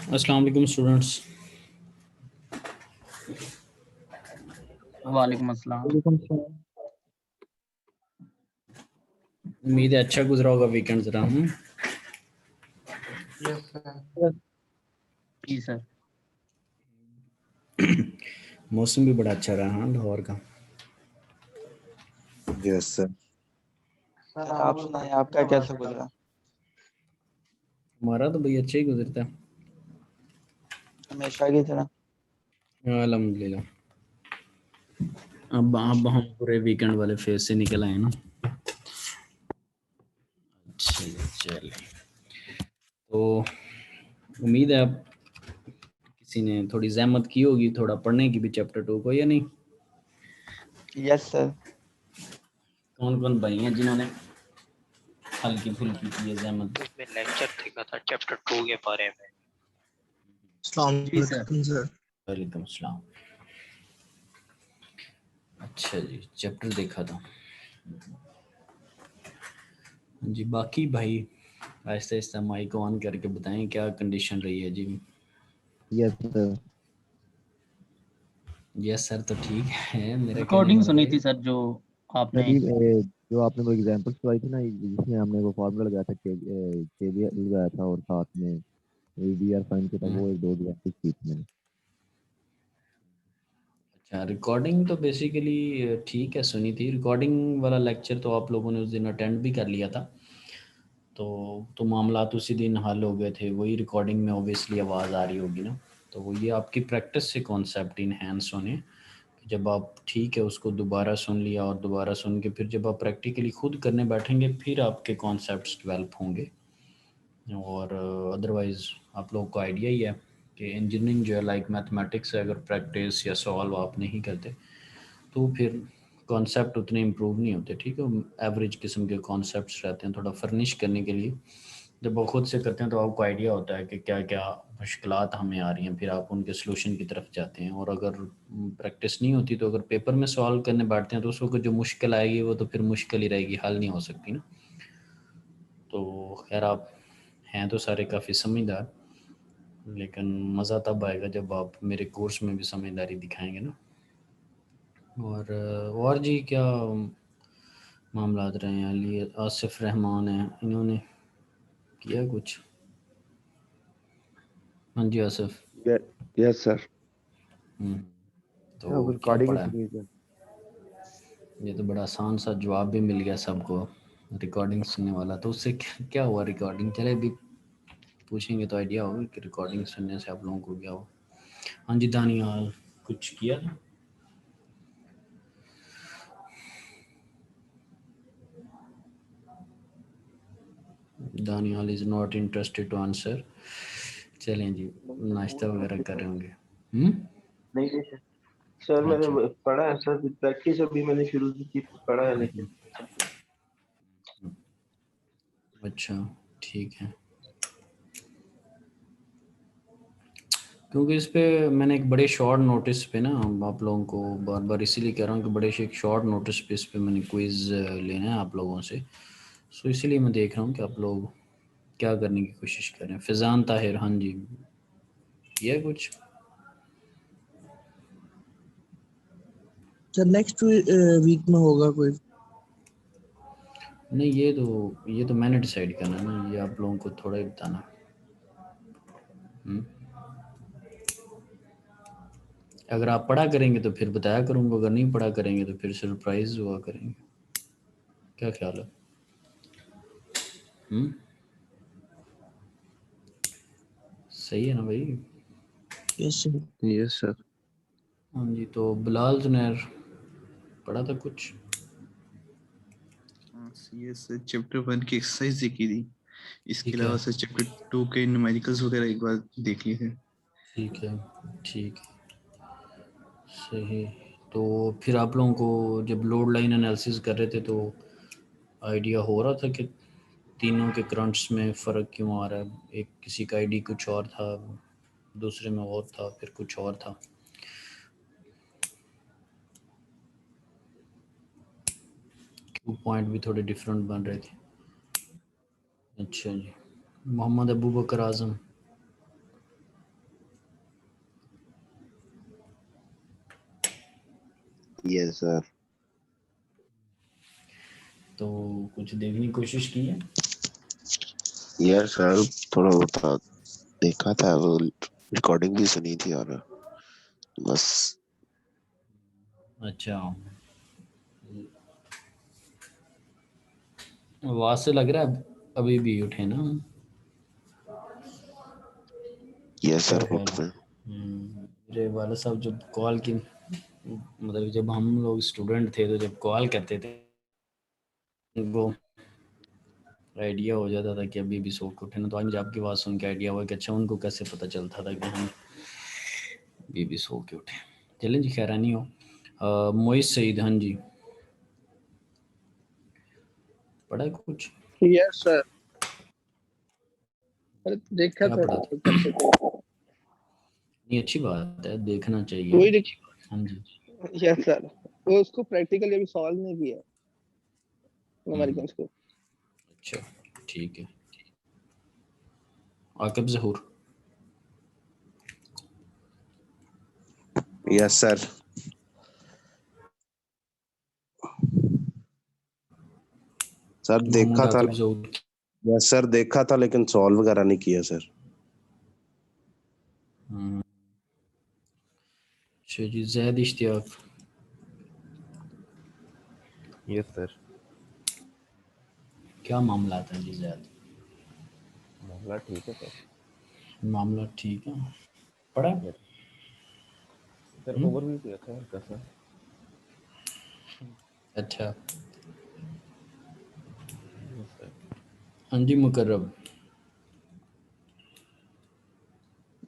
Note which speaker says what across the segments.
Speaker 1: अस्सलाम वालेकुम स्टूडेंट्स।
Speaker 2: वालेकुम अस्सलाम।
Speaker 1: उम्मीद है अच्छा गुजरा होगा वीकेंड जरा।
Speaker 3: Yes sir.
Speaker 2: जी सर।
Speaker 1: मौसम भी बड़ा अच्छा रहा लाहौर का।
Speaker 4: Yes sir.
Speaker 3: सर आप सुनाएं आपका कैसा गुजरा?
Speaker 1: हमारा तो भाई अच्छा ही गुजरता है
Speaker 3: हमेशा की तरह।
Speaker 1: अल्हम्दुलिल्लाह। अब हम पूरे वीकेंड वाले फेज से निकल आए ना। चलिए तो उम्मीद है आप किसी ने थोड़ी जहमत की होगी थोड़ा पढ़ने की भी चैप्टर 2 को, या नहीं?
Speaker 3: Yes sir.
Speaker 1: कौन कौन भाई हैं जिन्होंने हल्की फुल्की की है जहमत?
Speaker 5: उसमें लेक्चर देखा था चैप्टर 2 के बारे में।
Speaker 2: जी सर।
Speaker 1: वालेकुम अस्सलाम। अच्छा जी, चैप्टर देखा था जी। बाकी भाई आहिस्ता आहिस्ता माइक ऑन करके बताएं क्या कंडीशन रही है जी।
Speaker 4: Yes sir.
Speaker 1: यस सर तो ठीक है, मेरा कहने
Speaker 2: रिकॉर्डिंग
Speaker 1: का
Speaker 2: सुनी
Speaker 1: मतलब
Speaker 2: थी सर जो आपने।
Speaker 4: सर जो आपने वो एग्जांपल्स लगाई थी ना, जिसमें हमने वो फार्मूला लगाया था केवीएल लगाया था और साथ में वीडीआर फाइन किया था, वो एक दो एग्जांपल्स की थी मैंने।
Speaker 1: अच्छा, रिकॉर्डिंग तो बेसिकली ठीक है, सुनी थी। रिकॉर्डिंग वाला लेक्चर तो आप लोगों ने उस दिन अटेंड भी कर लिया था, तो मामलात उसी दिन हल हो गए थे। वही रिकॉर्डिंग में ऑब्वियसली आवाज़ आ रही होगी ना, तो वो ये आपकी प्रैक्टिस से कॉन्सेप्ट इनहेंस होने। जब आप ठीक है उसको दोबारा सुन लिया और दोबारा सुन के फिर जब आप प्रैक्टिकली खुद करने बैठेंगे फिर आपके कॉन्सेप्ट्स डेवलप होंगे। और अदरवाइज़ आप लोगों को आइडिया ही है कि इंजीनियरिंग जो है लाइक मैथमेटिक्स है, अगर प्रैक्टिस या सॉल्व आप नहीं करते तो फिर कॉन्सेप्ट उतने इम्प्रूव नहीं होते। ठीक है, एवरेज किस्म के कॉन्सेप्ट्स रहते हैं। थोड़ा फर्निश करने के लिए जब आप खुद से करते हैं तो आपको आइडिया होता है कि क्या क्या मुश्किलात हमें आ रही हैं, फिर आप उनके सलूशन की तरफ जाते हैं। और अगर प्रैक्टिस नहीं होती तो अगर पेपर में सॉल्व करने बैठते हैं तो उस वक्त जो मुश्किल आएगी वो तो फिर मुश्किल ही रहेगी, हल नहीं हो सकती ना। तो खैर आप हैं तो सारे काफ़ी समझदार, लेकिन मज़ा तब आएगा जब आप मेरे कोर्स में भी समझदारी दिखाएंगे ना। और जी क्या मामलात रहे हैं? लिए आसिफ रहमान हैं, इन्होंने किया कुछ? हाँ जी आसिफ।
Speaker 4: Yes sir.
Speaker 1: तो क्या
Speaker 4: रिकॉर्डिंग
Speaker 1: पढ़ा है?
Speaker 4: सुनी सर।
Speaker 1: ये तो बड़ा आसान सा जवाब भी मिल गया सबको, रिकॉर्डिंग सुनने वाला। तो उससे क्या हुआ? रिकॉर्डिंग चले भी पूछेंगे तो आइडिया होगा कि रिकॉर्डिंग सुनने से आप लोगों को क्या हो। हाँ जी दानियाल, कुछ किया था? Daniyal is not interested to answer. चलें जी, नाश्ता वगैरह कर रहे होंगे।
Speaker 6: नहीं नहीं सर। सर
Speaker 1: अच्छा।
Speaker 6: मैंने पढ़ा है सर, प्रैक्टिस अभी मैंने शुरू की थी, पढ़ा है लेकिन।
Speaker 1: अच्छा ठीक है, क्योंकि इस पे मैंने एक बड़े शॉर्ट नोटिस पे ना आप लोगों को बार बार इसीलिए कह रहा हूँ कि बड़े से एक शॉर्ट नोटिस पे इस पे मैंने क्विज़ लेना है आप लोगों से। सो इसीलिए मैं देख रहा हूँ कि आप लोग क्या करने की कोशिश कर रहे हैं। फिजान ताहिर, हाँ जी, किया कुछ?
Speaker 7: सर नेक्स्ट वीक में होगा कोई?
Speaker 1: नहीं, ये तो मैंने डिसाइड करना है ना, ये आप लोगों को थोड़ा ही बताना। अगर आप पढ़ा करेंगे तो फिर बताया करूँगा, अगर नहीं पढ़ा करेंगे तो फिर सरप्राइज हुआ करेंगे। क्या ख्याल है? सही है ना भाई?
Speaker 7: Yes sir.
Speaker 4: Yes sir.
Speaker 1: हाँ जी, तो बिलाल जुनैर पढ़ा था कुछ?
Speaker 8: यस चैप्टर 1 की एक्सरसाइज देखी थी, इसके
Speaker 1: ठीक है,
Speaker 8: अलावा सर चैप्टर 2 के न्यूमेरिकल्स वगैरह एक बार देख लिए थे।
Speaker 1: ठीक है, ठीक है, सही। तो फिर आप लोगों को जब लोड लाइन एनालिसिस कर रहे थे तो आइडिया हो रहा था कि तीनों के करंट्स में फ़र्क क्यों आ रहा है? एक किसी का आईडी कुछ और था, दूसरे में और था, फिर कुछ और था। क्यू पॉइंट भी थोड़े डिफरेंट बन रहे थे। अच्छा जी, मोहम्मद अबू बकर आज़म।
Speaker 9: Yes sir.
Speaker 1: तो कुछ देखने की कोशिश की है?
Speaker 9: यस सर, थोड़ा बहुत देखा था, वो रिकॉर्डिंग भी सुनी थी और बस।
Speaker 1: अच्छा, आवाज से लग रहा है अभी भी उठे ना।
Speaker 9: यस
Speaker 1: क्या
Speaker 9: सर
Speaker 1: ख्याल
Speaker 9: उठ
Speaker 1: है?
Speaker 9: रहे।
Speaker 1: मेरे वाला साहब जब कॉल की, मतलब जब हम लोग स्टूडेंट थे तो जब कॉल करते थे उनको आइडिया हो जाता था कि अभी भी सो के उठे ना। तो आज मुझे आपकी आवाज़ सुन के आइडिया हुआ कि अच्छा उनको कैसे पता चलता था कि हम अभी भी सो के उठे। चलें जी, खैर नहीं हो। मोइज सईद, हाँ जी, पढ़ा है कुछ?
Speaker 6: Yes sir. अरे देखा
Speaker 1: क्या
Speaker 6: था
Speaker 1: पढ़ा था?
Speaker 6: करते थे।
Speaker 1: ये अच्छी बात है, देखना चाहिए।
Speaker 6: वही देखिए।
Speaker 1: हाँ जी।
Speaker 6: यस सर, वो उसको प्रैक्टिकली अभी सॉल्व नहीं किया
Speaker 1: हम्म,
Speaker 6: अमेरिकन को।
Speaker 1: अच्छा, ठीक है। आकिब ज़हूर,
Speaker 9: यस सर। सर देखा
Speaker 1: मोहम्मद
Speaker 9: था।
Speaker 1: आकिब ज़हूर।
Speaker 9: यस सर देखा था लेकिन सॉल्व वगैरह नहीं किया सर।
Speaker 1: हम्म, अच्छा जी, जैद इश्तियाक,
Speaker 4: यस सर।
Speaker 1: क्या मामला था जी जैद?
Speaker 4: मामला ठीक है सर।
Speaker 1: मामला ठीक है, पढ़ा?
Speaker 4: यस सर,
Speaker 1: हम्म,
Speaker 4: ओवरव्यू किया था हल्का सा।
Speaker 1: अच्छा।
Speaker 4: Yes sir.
Speaker 1: हाँ जी मुकर्रब,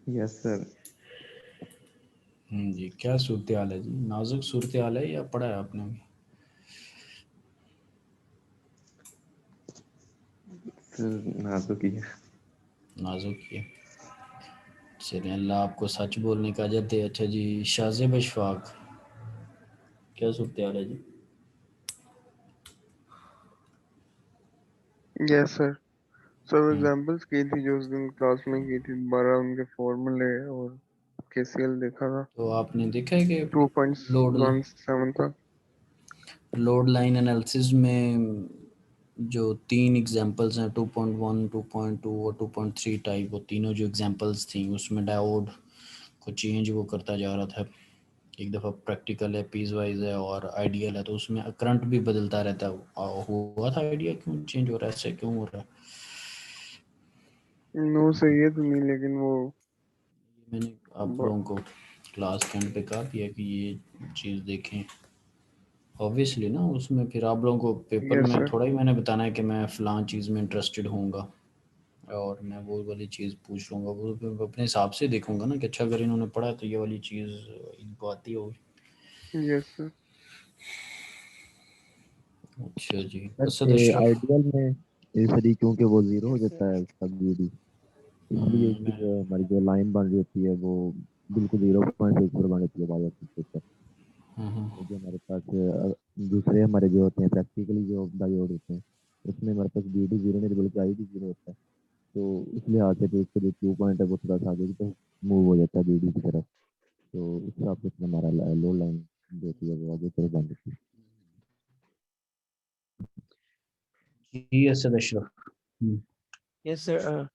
Speaker 4: यस सर।
Speaker 1: जी, क्या सूरत हाल है जी? नाजुक सूरत हाल है या पढ़ा है आपने भी?
Speaker 4: सर नाजुक ही है।
Speaker 1: नाजुक ही है। चलिए, अल्लाह आपको सच बोलने का अजर दे। अच्छा जी, शाज़िब अशफाक, क्या सूरत हाल है जी?
Speaker 6: Yes sir. सब
Speaker 1: हम्म,
Speaker 6: एग्जांपल्स की थी जो उस दिन क्लास में की थी, 12 उनके फॉर्मूले और केसीएल देखा था।
Speaker 1: तो आपने देखा है कि लोड
Speaker 6: 2.17 था।
Speaker 1: लोड लाइन एनालिसिस में जो तीन एग्जांपल्स हैं, 2.1, 2.2 और 2.3 टाइप, वो तीनों जो एग्जांपल्स थी उसमें डायोड को चेंज वो करता जा रहा था। एक दफ़ा प्रैक्टिकल है, पीस वाइज है और आइडियल है, तो उसमें करंट भी बदलता रहता है। हुआ था आइडिया क्यों चेंज हो रहा है, ऐसे क्यों हो रहा है?
Speaker 6: नो सही है तो नहीं, लेकिन वो
Speaker 1: मैंने आप लोगों को क्लास के एंड पे कहा भी है कि ये चीज़ देखें। ऑब्वियसली ना, उसमें फिर आप लोगों को पेपर
Speaker 6: यस
Speaker 1: में
Speaker 6: सर।
Speaker 1: थोड़ा ही मैंने बताना है कि मैं फ़लाँ चीज़ में इंटरेस्टेड होऊंगा और मैं वो वाली चीज़ पूछ लूँगा। वो फिर अपने हिसाब से देखूंगा ना कि अच्छा अगर इन्होंने पढ़ा तो ये वाली चीज़ इनको आती होगी।
Speaker 6: Yes sir.
Speaker 1: अच्छा जी, असद
Speaker 4: सर
Speaker 1: अशरफ।
Speaker 4: आइडियल में इसलिए क्योंकि वो जीरो हो जाता है उसका बीडी, इसलिए इसकी
Speaker 1: मैं
Speaker 4: जो हमारी जो लाइन बन रही होती है वो बिल्कुल 0 पॉइंट से ऊपर बन जाती है बाई के ऊपर। तो जो हमारे पास दूसरे हमारे जो होते हैं प्रैक्टिकली जो डायोड होते हैं उसमें हमारे पास बीडी जीरो नहीं बल्कि आई भी जीरो होता है। तो इस लिहाज से जो उसका जो क्यू पॉइंट है वो थोड़ा सा आगे की तरफ मूव हो जाता है बीडी की तरफ। तो इस हिसाब से फिर हमारा लो लाइन जो होती है वो आगे की तरफ बन जाती है।
Speaker 1: जी, Asad Ashraf.
Speaker 7: Yes sir.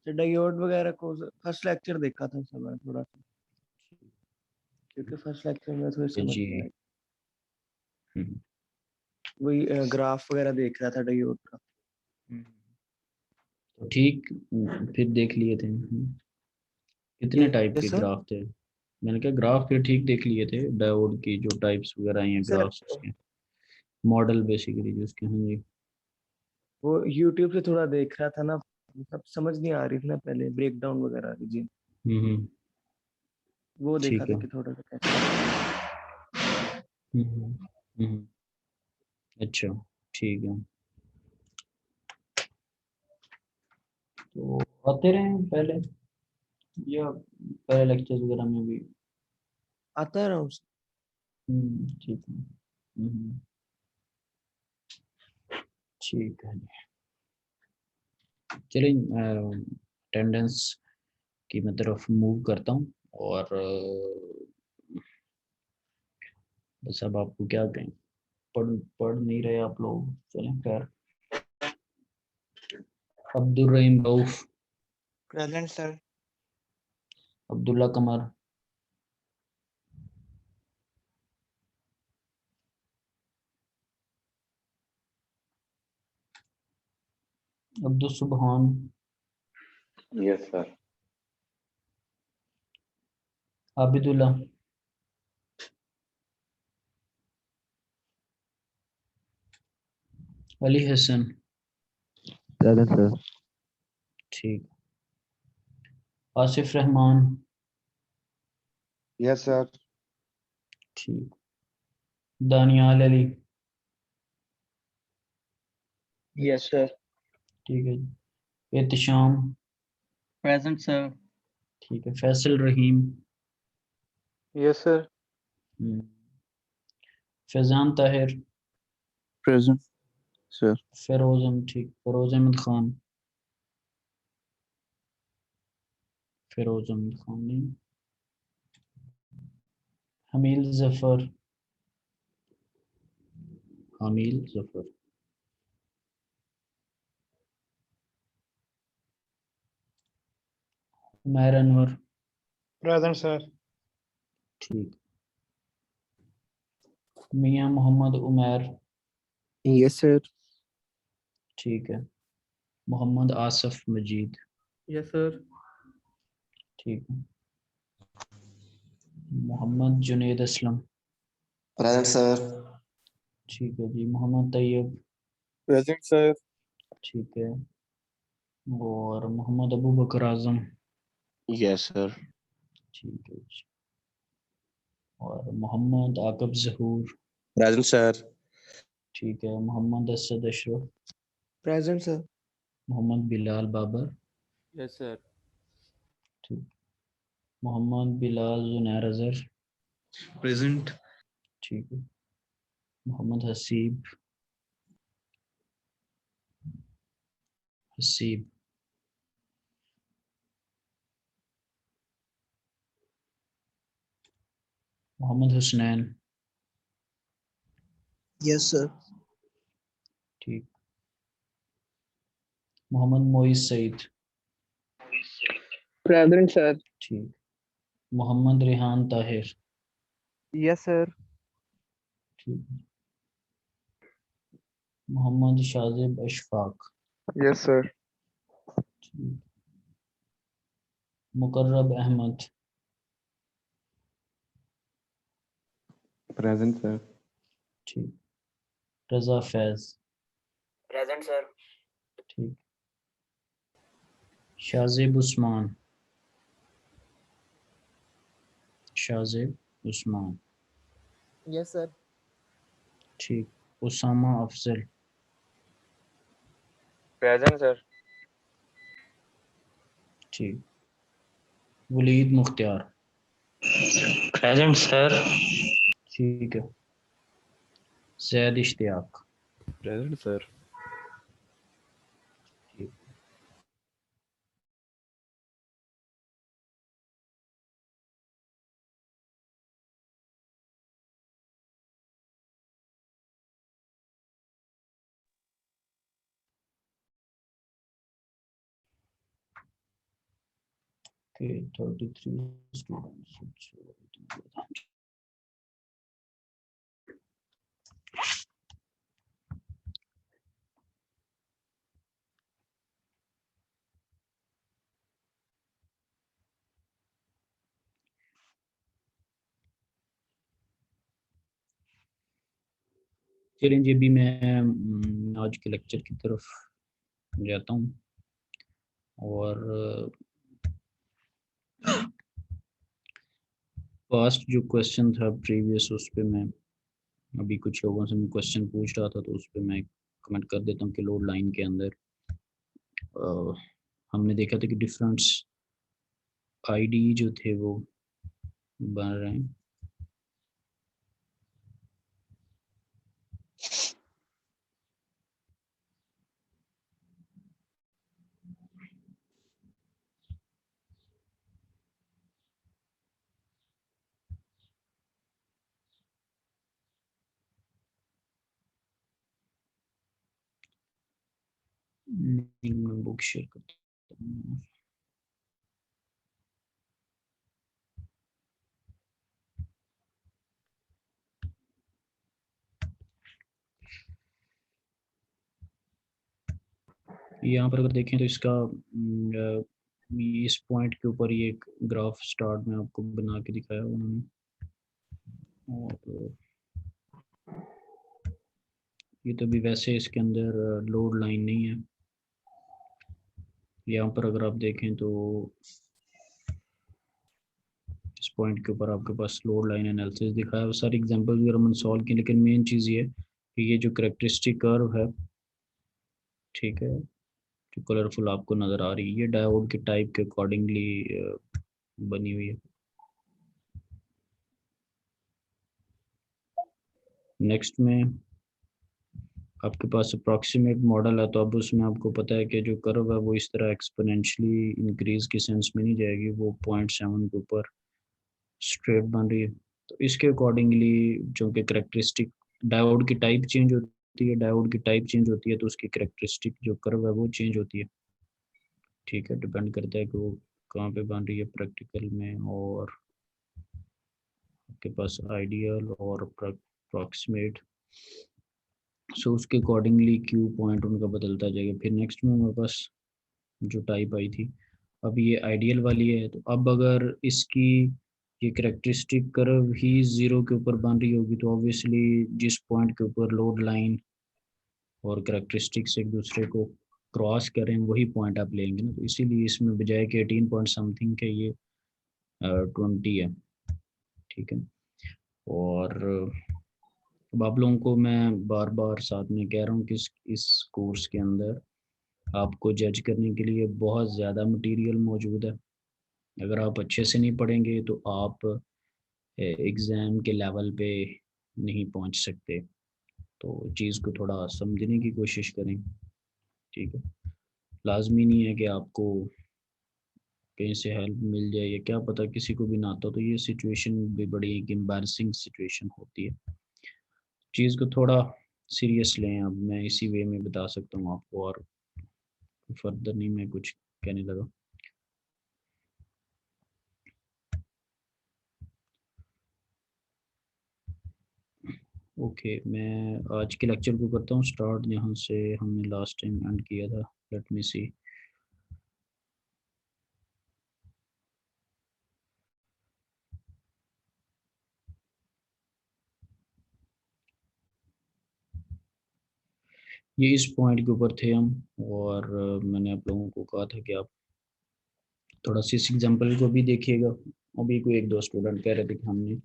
Speaker 7: Diode वगैरह को फर्स्ट लेक्चर देखा था सर मैं थोड़ा सा, क्योंकि फर्स्ट लेक्चर में थोड़ी समझ
Speaker 1: जी,
Speaker 7: नहीं आई। वही ग्राफ वगैरह देख रहा था डायोड का।
Speaker 1: तो ठीक, फिर देख लिए थे। कितने टाइप के
Speaker 7: यस सर।
Speaker 1: ग्राफ थे? मैंने कहा ग्राफ फिर ठीक देख लिए थे, डायोड की जो टाइप्स वगैरह आई हैं
Speaker 7: सर
Speaker 1: ग्राफ्स उसके, मॉडल बेसिकली जो उसके। हाँ जी।
Speaker 7: वो यूट्यूब से थोड़ा देख रहा था ना, सब समझ नहीं आ रही थी ना पहले ब्रेक डाउन वगैरह जी,
Speaker 1: हम्म,
Speaker 7: वो देखा
Speaker 1: ठीक
Speaker 7: था
Speaker 1: है।
Speaker 7: कि थोड़ा सा कैसे।
Speaker 1: हम्म, हम्म, अच्छा, ठीक है। तो आते रहे पहले, या पहले लेक्चर वगैरह में भी?
Speaker 7: आता है ना।
Speaker 1: ठीक है। ठीक है जी। चलिए, अटेंडेंस की मैं तरफ मूव करता हूँ और बस अब आपको क्या कहें, पढ़ नहीं रहे आप लोग, चलें खैर। Abdul Rahim Rauf,
Speaker 3: present sir.
Speaker 1: Abdullah Qamar, Abdul Subhan,
Speaker 10: yes sir.
Speaker 1: Abidullah, Ali Hasan,
Speaker 4: present sir.
Speaker 1: ठीक। Asif Rehman,
Speaker 10: yes sir.
Speaker 1: ठीक। Daniyal Ali,
Speaker 7: yes sir.
Speaker 1: ठीक है जी। Ehtisham,
Speaker 2: present sir.
Speaker 1: ठीक है। Faisal Rahim,
Speaker 6: yes sir.
Speaker 1: Faizan Tahir,
Speaker 8: present sir.
Speaker 1: ठीक। फिरोज अहमद खान, फिरोज अहमद खान नहीं। Hameel Zafar, Hameel Zafar, Umair Anwar,
Speaker 7: present sir.
Speaker 1: ठीक। Mian Mohammad Umair,
Speaker 3: yes sir.
Speaker 1: ठीक है। Mohammad Asaf Majeed,
Speaker 7: yes sir.
Speaker 1: ठीक है। Mohammad Junaid Aslam,
Speaker 10: present sir.
Speaker 1: ठीक है जी। Mohammad Tayyab,
Speaker 6: present sir.
Speaker 1: ठीक है। और मोहम्मद अबू बकर आजम,
Speaker 9: यस सर।
Speaker 1: ठीक है जी। और मोहम्मद आकब जहूर,
Speaker 10: प्रेजेंट सर।
Speaker 1: ठीक है। Mohammad Asad Ashraf,
Speaker 3: present sir.
Speaker 1: Mohammad Bilal Babar,
Speaker 7: yes sir.
Speaker 1: ठीक। मोहम्मद बिलाल जुनैर अजहर,
Speaker 8: प्रेजेंट।
Speaker 1: ठीक है। Mohammad Haseeb, Haseeb, Mohammad Husnain,
Speaker 3: yes sir.
Speaker 1: ठीक। Mohammad Moiz Saeed,
Speaker 6: present sir.
Speaker 1: ठीक। Mohammad Rehan Tahir,
Speaker 3: yes sir.
Speaker 1: ठीक। Mohammad Shajib Ashfaq,
Speaker 6: yes sir.
Speaker 1: ठीक। Muqarrab Ahmad,
Speaker 10: present sir.
Speaker 1: ठीक। Raza Faiz,
Speaker 3: present sir.
Speaker 1: ठीक। Shajib Usman, Shajib Usman,
Speaker 3: yes sir.
Speaker 1: ठीक। Usama Afzal,
Speaker 6: present sir.
Speaker 1: ठीक। Waleed Mukhtiar,
Speaker 5: present sir.
Speaker 1: ठीक है। Zaid Ishtiaq,
Speaker 10: present sir.
Speaker 1: ठीक। Okay, 33 students. चलें जी, अभी मैं आज के लेक्चर की तरफ जाता हूँ। और पास्ट जो क्वेश्चन था प्रीवियस, उस पे मैं अभी कुछ लोगों से मैं क्वेश्चन पूछ रहा था, तो उस पे मैं कमेंट कर देता हूँ कि लोड लाइन के अंदर हमने देखा था कि डिफरेंट आईडी जो थे वो बन रहे हैं। मैं बुक शेयर करता हूँ। यहाँ पर अगर देखें तो इसका इस पॉइंट के ऊपर ये एक ग्राफ स्टार्ट में आपको बना के दिखाया उन्होंने, और ये तो भी वैसे इसके अंदर लोड लाइन नहीं है। यहाँ पर अगर आप देखें तो इस पॉइंट के ऊपर आपके पास लोड लाइन एनालिसिस दिखाया है। वो सारी एग्जांपल्स वगैरह मैंने सॉल्व की, लेकिन मेन चीज़ ये कि ये जो करेक्टरिस्टिक कर्व है, ठीक है, जो कलरफुल आपको नज़र आ रही है, ये डायोड के टाइप के अकॉर्डिंगली बनी हुई है। नेक्स्ट में आपके पास अप्रॉक्सीमेट मॉडल है, तो अब उसमें आपको पता है कि जो कर्व है वो इस तरह एक्सपोनेंशियली इंक्रीज के सेंस में नहीं जाएगी, वो 0.7 के ऊपर स्ट्रेट बन रही है। तो इसके अकॉर्डिंगली जो कि करेक्टरिस्टिक डायोड की टाइप चेंज होती है, डायोड की टाइप चेंज होती है तो उसकी करेक्टरिस्टिक जो कर्व है वो चेंज होती है। ठीक है, डिपेंड करता है कि वो कहाँ पे बन रही है प्रैक्टिकल में, और आपके पास आइडियल और अप्रॉक्सीमेट, सो उसके अकॉर्डिंगली क्यू पॉइंट उनका बदलता जाएगा। फिर नेक्स्ट में हमारे पास जो टाइप आई थी, अब ये आइडियल वाली है, तो अब अगर इसकी ये करेक्टरिस्टिक कर्व ही 0 के ऊपर बन रही होगी तो ऑब्वियसली जिस पॉइंट के ऊपर लोड लाइन और करेक्टरिस्टिक्स एक दूसरे को क्रॉस करें वही पॉइंट आप लेंगे ना, तो इसीलिए इसमें बजाय कि 18 पॉइंट समथिंग के ये 20 है। ठीक है, और अब आप लोगों को मैं बार बार साथ में कह रहा हूँ कि इस कोर्स के अंदर आपको जज करने के लिए बहुत ज़्यादा मटेरियल मौजूद है। अगर आप अच्छे से नहीं पढ़ेंगे तो आप एग्ज़ाम के लेवल पे नहीं पहुंच सकते, तो चीज़ को थोड़ा समझने की कोशिश करें। ठीक है, लाजमी नहीं है कि आपको कहीं से हेल्प मिल जाए, या क्या पता किसी को भी ना आता, तो ये सिचुएशन भी बड़ी एक एम्बैरसिंग सिचुएशन होती है। चीज़ को थोड़ा सीरियस लें, अब मैं इसी वे में बता सकता हूँ आपको, और फर्दर नहीं मैं कुछ कहने लगा। ओके, मैं आज के लेक्चर को करता हूँ स्टार्ट जहाँ से हमने लास्ट टाइम एंड किया था। लेट मी सी। ये इस पॉइंट के ऊपर थे हम, और मैंने आप लोगों को कहा था कि आप थोड़ा सी इस एग्जाम्पल को भी देखिएगा। अभी कोई एक दो स्टूडेंट कह रहे थे कि हमने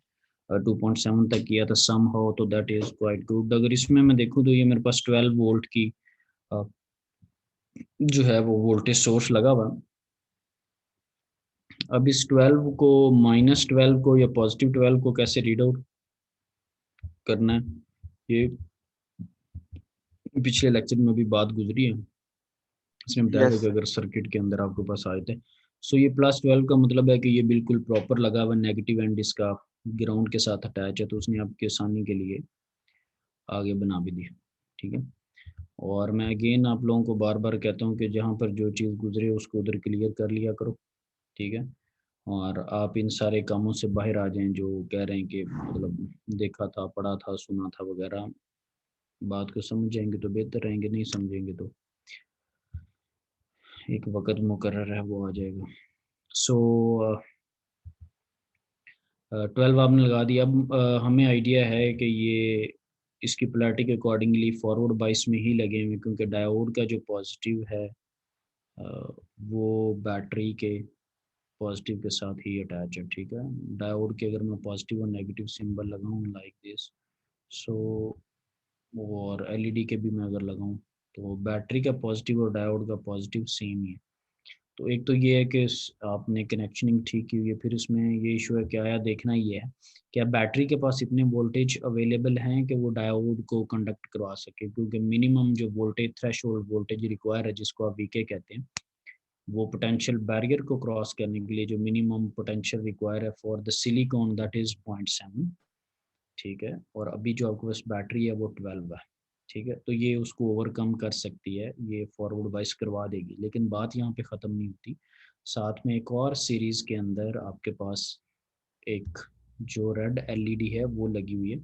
Speaker 1: 2.7 तक किया था सम हो, तो दैट इज़ क्वाइट गुड। अगर इसमें मैं देखूँ तो ये मेरे पास 12 वोल्ट की जो है वो वोल्टेज सोर्स लगा हुआ। अब इस 12 को -12 को या +12 को कैसे रीड आउट करना है, ये पिछले लेक्चर में भी बात गुजरी है। इसमें बताया था
Speaker 3: यस
Speaker 1: कि अगर सर्किट के अंदर आपके पास आए थे, सो ये +12 का मतलब है कि ये बिल्कुल प्रॉपर लगा हुआ, नेगेटिव एंड इसका ग्राउंड के साथ अटैच है, तो उसने आपकी आसानी के लिए आगे बना भी दिया। ठीक है, और मैं अगेन आप लोगों को बार बार कहता हूँ कि जहाँ पर जो चीज़ गुजरे उसको उधर क्लियर कर लिया करो। ठीक है, और आप इन सारे कामों से बाहर आ जाएं जो कह रहे हैं कि मतलब देखा था, पढ़ा था, सुना था वगैरह। बात को समझ जाएंगे तो बेहतर रहेंगे, नहीं समझेंगे तो एक वक्त मुकर्रर है वो आ जाएगा। सो 12 आपने लगा दिया। अब हमें आइडिया है कि ये इसकी पोलैरिटी के अकॉर्डिंगली फॉरवर्ड बाइस में ही लगे हुए, क्योंकि डायोड का जो पॉजिटिव है वो बैटरी के पॉजिटिव के साथ ही अटैच है। ठीक है, डायोड के अगर मैं पॉजिटिव और नेगेटिव सिंबल लगाऊं लाइक दिस, सो और एलईडी के भी मैं अगर लगाऊं तो बैटरी का पॉजिटिव और डायोड का पॉजिटिव सेम ही है। तो एक तो ये है कि आपने कनेक्शनिंग ठीक की हुई है। फिर इसमें ये इशू है कि आया देखना ये है कि बैटरी के पास इतने वोल्टेज अवेलेबल हैं कि वो डायोड को कंडक्ट करवा सके, क्योंकि मिनिमम जो वोल्टेज थ्रेशोल्ड वोल्टेज रिक्वायर है, जिसको आप वीके कहते हैं, वो पोटेंशियल बैरियर को क्रॉस करने के लिए जो मिनिमम पोटेंशियल रिक्वायर है for the silicon, that is 0.7। ठीक है, और अभी जो आपके पास बैटरी है वो 12 है। ठीक है, तो ये उसको ओवरकम कर सकती है, ये फॉरवर्ड बाइस करवा देगी। लेकिन बात यहाँ पे ख़त्म नहीं होती, साथ में एक और सीरीज़ के अंदर आपके पास एक जो रेड एलईडी है वो लगी हुई है।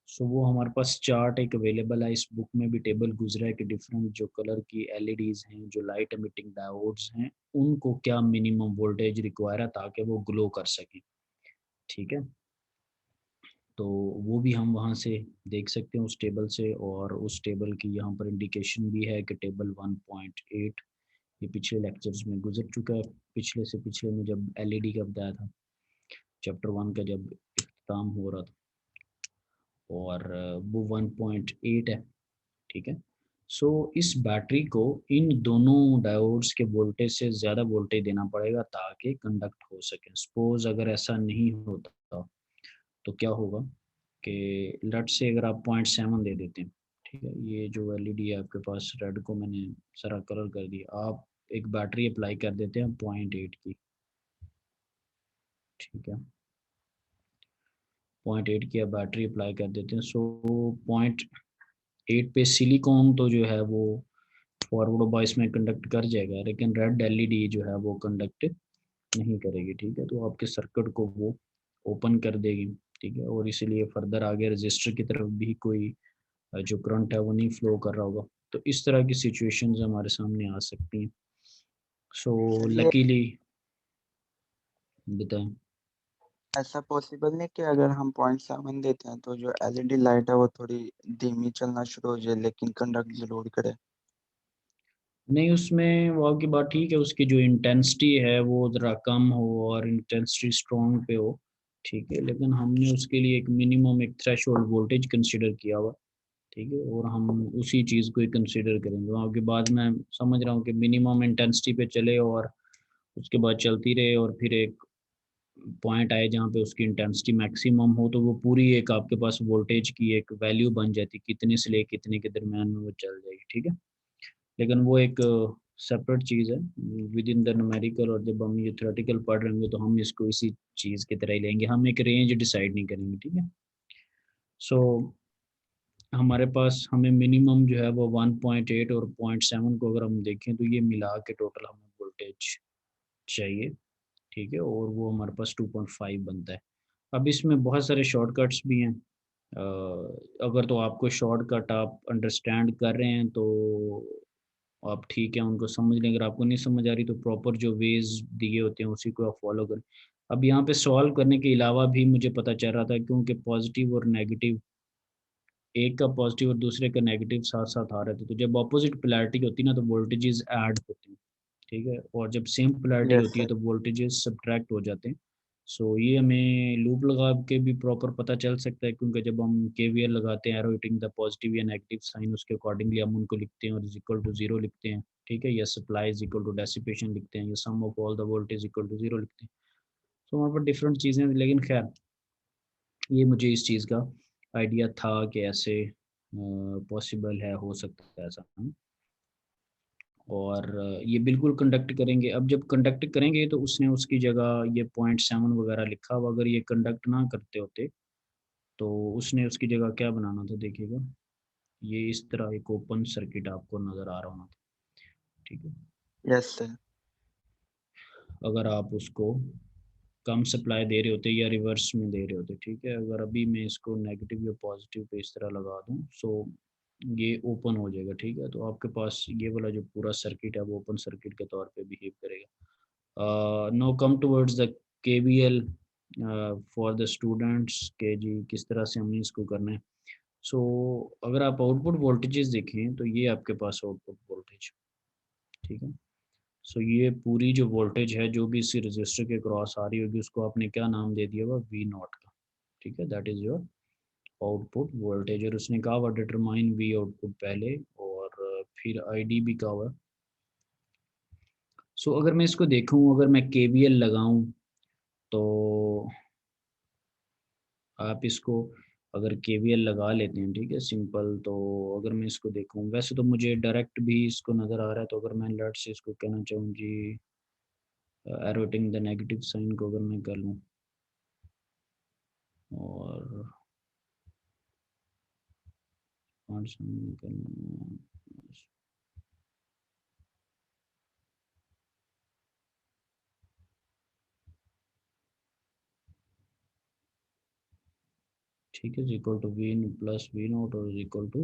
Speaker 1: सो वो हमारे पास चार्ट एक अवेलेबल है, इस बुक में भी टेबल गुजरा है कि डिफरेंट जो कलर की एलईडीज हैं, जो लाइट एमिटिंग डायोड्स हैं, उनको क्या मिनिमम वोल्टेज रिक्वायर है ताकि वो ग्लो कर सकें। ठीक है, तो वो भी हम वहाँ से देख सकते हैं उस टेबल से, और उस टेबल की यहाँ पर इंडिकेशन भी है कि टेबल 1.8 ये पिछले लेक्चर्स में गुजर चुका है। पिछले से पिछले में जब एलईडी का बताया था, चैप्टर 1 का जब इख्तिताम हो रहा था, और वो 1.8 है। ठीक है, सो इस बैटरी को इन दोनों डायोड्स के वोल्टेज से ज़्यादा वोल्टेज देना पड़ेगा ताकि कंडक्ट हो सके। सपोज अगर ऐसा नहीं होता तो क्या होगा कि लेट से अगर आप 0.7 दे देते हैं, ठीक है, ये जो एलईडी है आपके पास, रेड को मैंने सारा कलर कर दिया, आप एक बैटरी अप्लाई कर देते हैं 0.8 की। ठीक है, 0.8 की आप बैटरी अप्लाई कर देते हैं। सो 0.8 पे सिलिकॉन तो जो है वो फॉरवर्ड बायस में कंडक्ट कर जाएगा, लेकिन रेड एलईडी जो है वो कंडक्ट नहीं करेगी। ठीक है, तो आपके सर्किट को वो ओपन कर देगी। ठीक है, और इसीलिए फर्दर आगे रजिस्टर की तरफ भी कोई जो करंट है वो नहीं फ्लो कर रहा होगा। तो इस तरह की सिचुएशंस हमारे सामने आ सकती हैं। सो
Speaker 3: सर ये
Speaker 1: लकीली बताएं।
Speaker 3: ऐसा पॉसिबल नहीं कि अगर हम 0.7 देते हैं तो जो एलईडी लाइट है वो थोड़ी धीमी चलना शुरू हो जाए लेकिन कंडक्ट जरूर करे।
Speaker 1: नहीं, उसमें वो की बात ठीक है, उसकी जो इंटेंसिटी है वो ज़रा कम हो और इंटेंसिटी स्ट्रॉन्ग पे हो। ठीक है, लेकिन हमने उसके लिए एक मिनिमम एक थ्रेशोल्ड वोल्टेज कंसिडर किया हुआ। ठीक है, और हम उसी चीज़ को ही कंसिडर करेंगे। वहाँ के बाद मैं समझ रहा हूँ कि मिनिमम इंटेंसिटी पे चले और उसके बाद चलती रहे, और फिर एक पॉइंट आए जहाँ पे उसकी इंटेंसिटी मैक्सिमम हो, तो वो पूरी एक आपके पास वोल्टेज की एक वैल्यू बन जाती, कितने से ले कितने के दरमियान में वो चल जाएगी। ठीक है, लेकिन वो एक सेपरेट चीज़ है विद इन द न्यूमेरिकल, और जब हम ये थ्योरेटिकल पढ़ रहे होंगे तो हम इसको इसी चीज़ की तरह ही लेंगे, हम एक रेंज डिसाइड नहीं करेंगे। ठीक है, सो हमारे पास हमें मिनिमम जो है वो 1.8 और 0.7 को अगर हम देखें तो ये मिला के टोटल हमें वोल्टेज चाहिए। ठीक है, और वो हमारे पास 2.5 बनता है। अब इसमें बहुत सारे शॉर्टकट्स भी हैं। अगर तो आपको शॉर्टकट आप अंडरस्टैंड कर रहे हैं तो आप ठीक है उनको समझ लें, अगर आपको नहीं समझ आ रही तो प्रॉपर जो वेज दिए होते हैं उसी को आप फॉलो करें। अब यहाँ पे सॉल्व करने के अलावा भी मुझे पता चल रहा था, क्योंकि पॉजिटिव और नेगेटिव, एक का पॉजिटिव और दूसरे का नेगेटिव साथ साथ आ रहे थे, तो जब अपोजिट पोलैरिटी होती है ना तो वोल्टेजेस ऐड होते हैं। ठीक है, और जब सेम पोलैरिटी
Speaker 3: यस
Speaker 1: होती है
Speaker 3: सर।
Speaker 1: तो वोल्टेजेस सब्ट्रैक्ट हो जाते हैं। सो ये हमें लूप लगा के भी प्रॉपर पता चल सकता है, क्योंकि जब हम केवीएल लगाते हैं एरो हिटिंग द पॉजिटिव या नेगेटिव साइन, उसके अकॉर्डिंगली हम उनको लिखते हैं, और इज इक्वल टू जीरो लिखते हैं। ठीक है, या supply is equal to dissipation लिखते हैं, या sum of all the voltage equal to zero लिखते हैं। तो वहाँ पर डिफरेंट चीज़ें, लेकिन खैर ये मुझे इस चीज़ का आइडिया था कि ऐसे पॉसिबल है, हो सकता है ऐसा। और ये बिल्कुल कंडक्ट करेंगे। अब जब कंडक्ट करेंगे तो उसने उसकी जगह ये 0.7 वगैरह लिखा हुआ, अगर ये कंडक्ट ना करते होते तो उसने उसकी जगह क्या बनाना था, देखिएगा ये इस तरह एक ओपन सर्किट आपको नज़र आ रहा होना था। ठीक है,
Speaker 3: यस सर।
Speaker 1: अगर आप उसको कम सप्लाई दे रहे होते या रिवर्स में दे रहे होते। ठीक है, अगर अभी मैं इसको नेगेटिव या पॉजिटिव पे इस तरह लगा दूं, सो ये ओपन हो जाएगा। ठीक है, तो आपके पास ये वाला जो पूरा सर्किट है वो ओपन सर्किट के तौर पे बिहेव करेगा। Now come towards the KVL for the students के जी, किस तरह से हमने इसको करना है। सो अगर आप आउटपुट वोल्टेजेस देखें तो ये आपके पास आउटपुट वोल्टेज, ठीक है, सो ये पूरी जो वोल्टेज है जो भी इसी रजिस्टर के क्रॉस आ रही होगी उसको आपने क्या नाम दे दिया हुआ, वी नॉट का। ठीक है, that is your output voltage, और उसने कहा हुआ डिटरमाइन वी आउटपुट पहले, और फिर आईडी भी कहा हुआ। सो अगर मैं इसको देखूं, अगर मैं केवीएल लगाऊं तो आप इसको अगर केवीएल लगा लेते हैं, ठीक है, सिंपल, तो अगर मैं इसको देखूं, वैसे तो मुझे डायरेक्ट भी इसको नज़र आ रहा है, तो अगर मैं लेट से इसको कहना चाहूँ जी, एरोटिंग द नेगेटिव साइन को अगर मैं कर लूँ, और 5 करना। ठीक है, equal to V plus V naught और इक्वल टू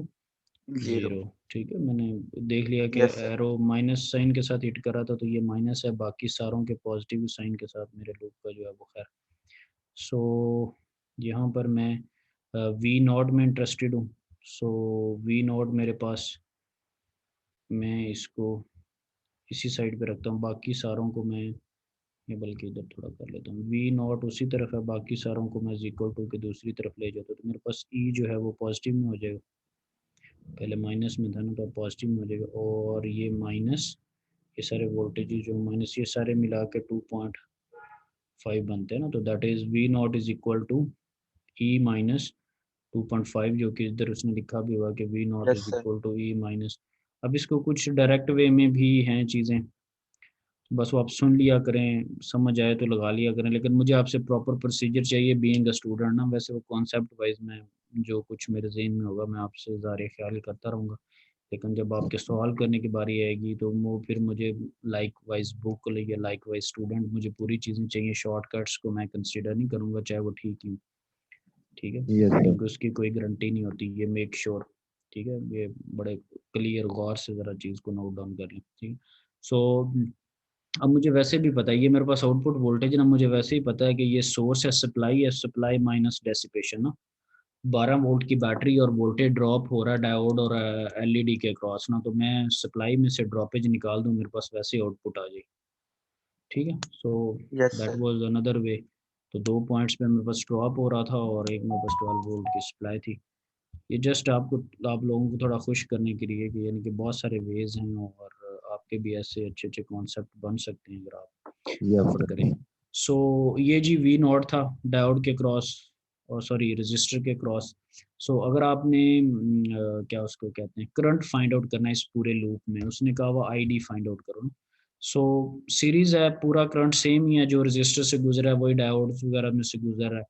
Speaker 1: 0। ठीक है, मैंने देख लिया कि
Speaker 3: yes sir.
Speaker 1: Arrow minus sign के साथ हिट कर रहा था तो ये माइनस है, बाकी सारों के पॉजिटिव साइन के साथ मेरे लूप का जो है वो खैर। सो यहाँ पर मैं वी नॉट में इंटरेस्टेड हूँ। सो वी नॉट मेरे पास, मैं इसको इसी साइड पे रखता हूँ, बाकी सारों को मैं ये बल्कि इधर थोड़ा कर लेता हूँ। वी नॉट उसी तरफ है, बाकी सारों को मैं इक्वल टू के दूसरी तरफ ले जाता हूँ तो मेरे पास ई जो है वो पॉजिटिव में हो जाएगा। पहले माइनस में था ना तो पॉजिटिव में हो जाएगा, और ये माइनस, ये सारे वोल्टेज जो माइनस ये सारे मिला के 2.5 बनते हैं ना, तो that is V naught is equal to E minus 2.5, जो कि इधर उसने लिखा भी हुआ कि V naught
Speaker 3: yes
Speaker 1: is
Speaker 3: sir.
Speaker 1: Equal to E minus. अब इसको कुछ डायरेक्ट वे में भी हैं चीज़ें, बस वो आप सुन लिया करें, समझ आए तो लगा लिया करें, लेकिन मुझे आपसे प्रॉपर प्रोसीजर चाहिए बीइंग अ स्टूडेंट ना। वैसे वो कॉन्सेप्ट वाइज में जो कुछ मेरे जहन में होगा मैं आपसे ज़ाहिर ख्याल करता रहूँगा, लेकिन जब आपके सवाल करने की बारी आएगी तो वो फिर मुझे लाइक वाइज बुक या लाइक वाइज स्टूडेंट मुझे पूरी चीज़ें चाहिए। शॉर्टकट्स को मैं कंसिडर नहीं करूँगा चाहे वो ठीक ही हो, ठीक है,
Speaker 4: यस सर।
Speaker 1: क्योंकि उसकी कोई गारंटी नहीं होती। ये मेक श्योर, ठीक है, ये बड़े क्लियर गौर से ज़रा चीज़ को नोट डाउन कर लें, ठीक है। सो अब मुझे वैसे भी पता है ये मेरे पास आउटपुट वोल्टेज ना, मुझे वैसे ही पता है कि ये सोर्स है, सप्लाई माइनस डेसिपेशन ना, 12 वोल्ट की बैटरी और वोल्टेज ड्रॉप हो रहा है डायोड और एलईडी के क्रॉस ना, तो मैं सप्लाई में से ड्रॉपेज निकाल दूं, मेरे पास वैसे ही आउटपुट आ जाए, ठीक है। So
Speaker 3: yes
Speaker 1: that
Speaker 3: sir.
Speaker 1: Was another way. तो 2 पॉइंट्स पे मेरे पास ड्रॉप हो रहा था और एक मेरे पास 12 वोल्ट की सप्लाई थी। ये जस्ट आपको, आप लोगों को थोड़ा खुश करने के लिए कि यानी कि बहुत सारे वेज हैं और आपके भी ऐसे अच्छे अच्छे कॉन्सेप्ट बन सकते हैं अगर आप
Speaker 4: यस
Speaker 1: एफर्ट
Speaker 4: सर।
Speaker 1: करें। सो ये जी वी नॉट था डायोड के क्रॉस, और सॉरी रजिस्टर के क्रॉस। सो अगर आपने क्या उसको कहते हैं करंट फाइंड आउट करना है इस पूरे लूप में, उसने कहा हुआ आईडी फाइंड आउट करो ना। सो सीरीज है, पूरा करंट सेम ही है, जो रजिस्टर से गुजरा है वही डायोड वगैरह में से गुजर रहा है,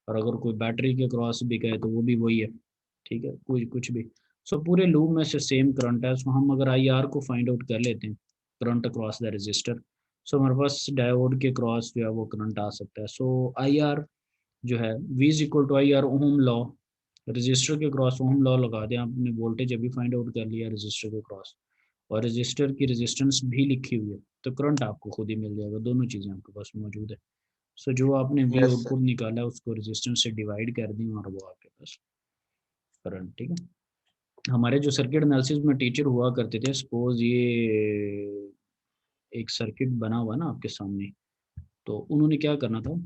Speaker 1: और अगर कोई बैटरी के क्रॉस भी गए तो वो भी वही है, ठीक है, कोई कुछ भी। सो पूरे लूप में से सेम करंट है। सो हम अगर आई आर को फाइंड आउट कर लेते हैं, करंट अक्रॉस द रजिस्टर, सो हमारे पास डायोड के क्रॉस जो है वो करंट आ सकता है। सो आई आर जो है V is equal to I R ohm law, register के क्रॉस ओम लॉ लगा दें, आपने वोल्टेज अभी फाइंड आउट कर लिया रजिस्टर के क्रॉस, और रजिस्टर की रेजिस्टेंस भी लिखी हुई है, तो करंट आपको खुद ही मिल जाएगा, दोनों चीज़ें आपके पास मौजूद है। सो जो आपने वी
Speaker 3: यस सर।
Speaker 1: आउटपुट निकाला है उसको रेजिस्टेंस से डिवाइड कर दी और वो आपके पास करंट, ठीक है। हमारे जो सर्किट एनालिसिस में टीचर हुआ करते थे, सपोज ये एक सर्किट बना हुआ ना आपके सामने, तो उन्होंने क्या करना था,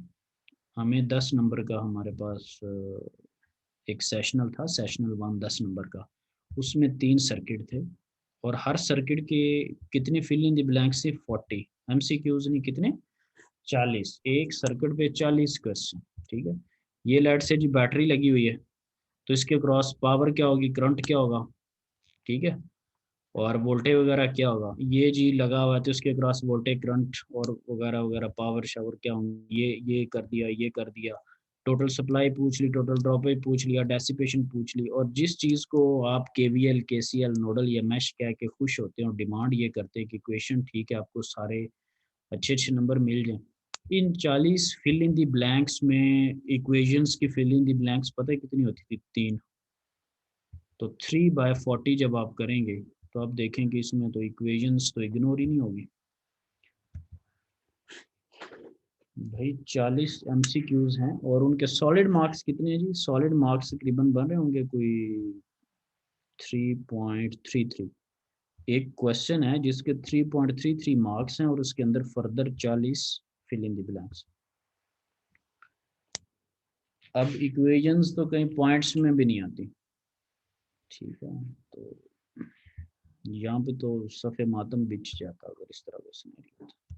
Speaker 1: हमें 10 नंबर का हमारे पास एक सेशनल था, सेशनल 1 10 नंबर का, उसमें 3 सर्किट थे, और हर सर्किट के कितने फिल इन द ब्लैंक से 40 एमसीक्यूज नहीं, कितने 40, एक सर्किट पे 40 क्वेश्चन, ठीक है। ये लाइट से जी बैटरी लगी हुई है, तो इसके क्रॉस पावर क्या होगी, करंट क्या होगा, ठीक है, और वोल्टेज वगैरह क्या होगा, ये जी लगा हुआ है तो उसके क्रॉस वोल्टेज करंट और वगैरह वगैरह पावर शावर क्या होंगे, ये कर दिया, ये कर दिया, टोटल सप्लाई पूछ ली, टोटल ड्रॉपेज पूछ लिया, डेसिपेशन पूछ ली, और जिस चीज़ को आप केवीएल केसीएल नोडल या मैश कह के खुश होते हैं और डिमांड ये करते हैं कि क्वेश्चन ठीक है आपको सारे अच्छे अच्छे नंबर मिल जाएं, इन 40 फिल इन दी ब्लैंक्स में इक्वेशंस की फिल इन दी ब्लैंक्स पता है कितनी होती थी, 3। तो 3/40 जब आप करेंगे तो आप देखेंगे इसमें तो इक्वेशंस तो इग्नोर ही नहीं होगी भाई। 40 एमसीक्यूज हैं और उनके सॉलिड मार्क्स कितने हैं जी, सॉलिड मार्क्स तकरीबन बन रहे होंगे कोई 3.33। एक क्वेश्चन है जिसके 3.33 मार्क्स हैं और उसके अंदर further 40 fill in the blanks. अब इक्वेशंस तो कहीं पॉइंट्स में भी नहीं आती, ठीक है, तो यहाँ पे तो सफ़े मातम बिछ जाता अगर इस तरह का सिनेरियो होता।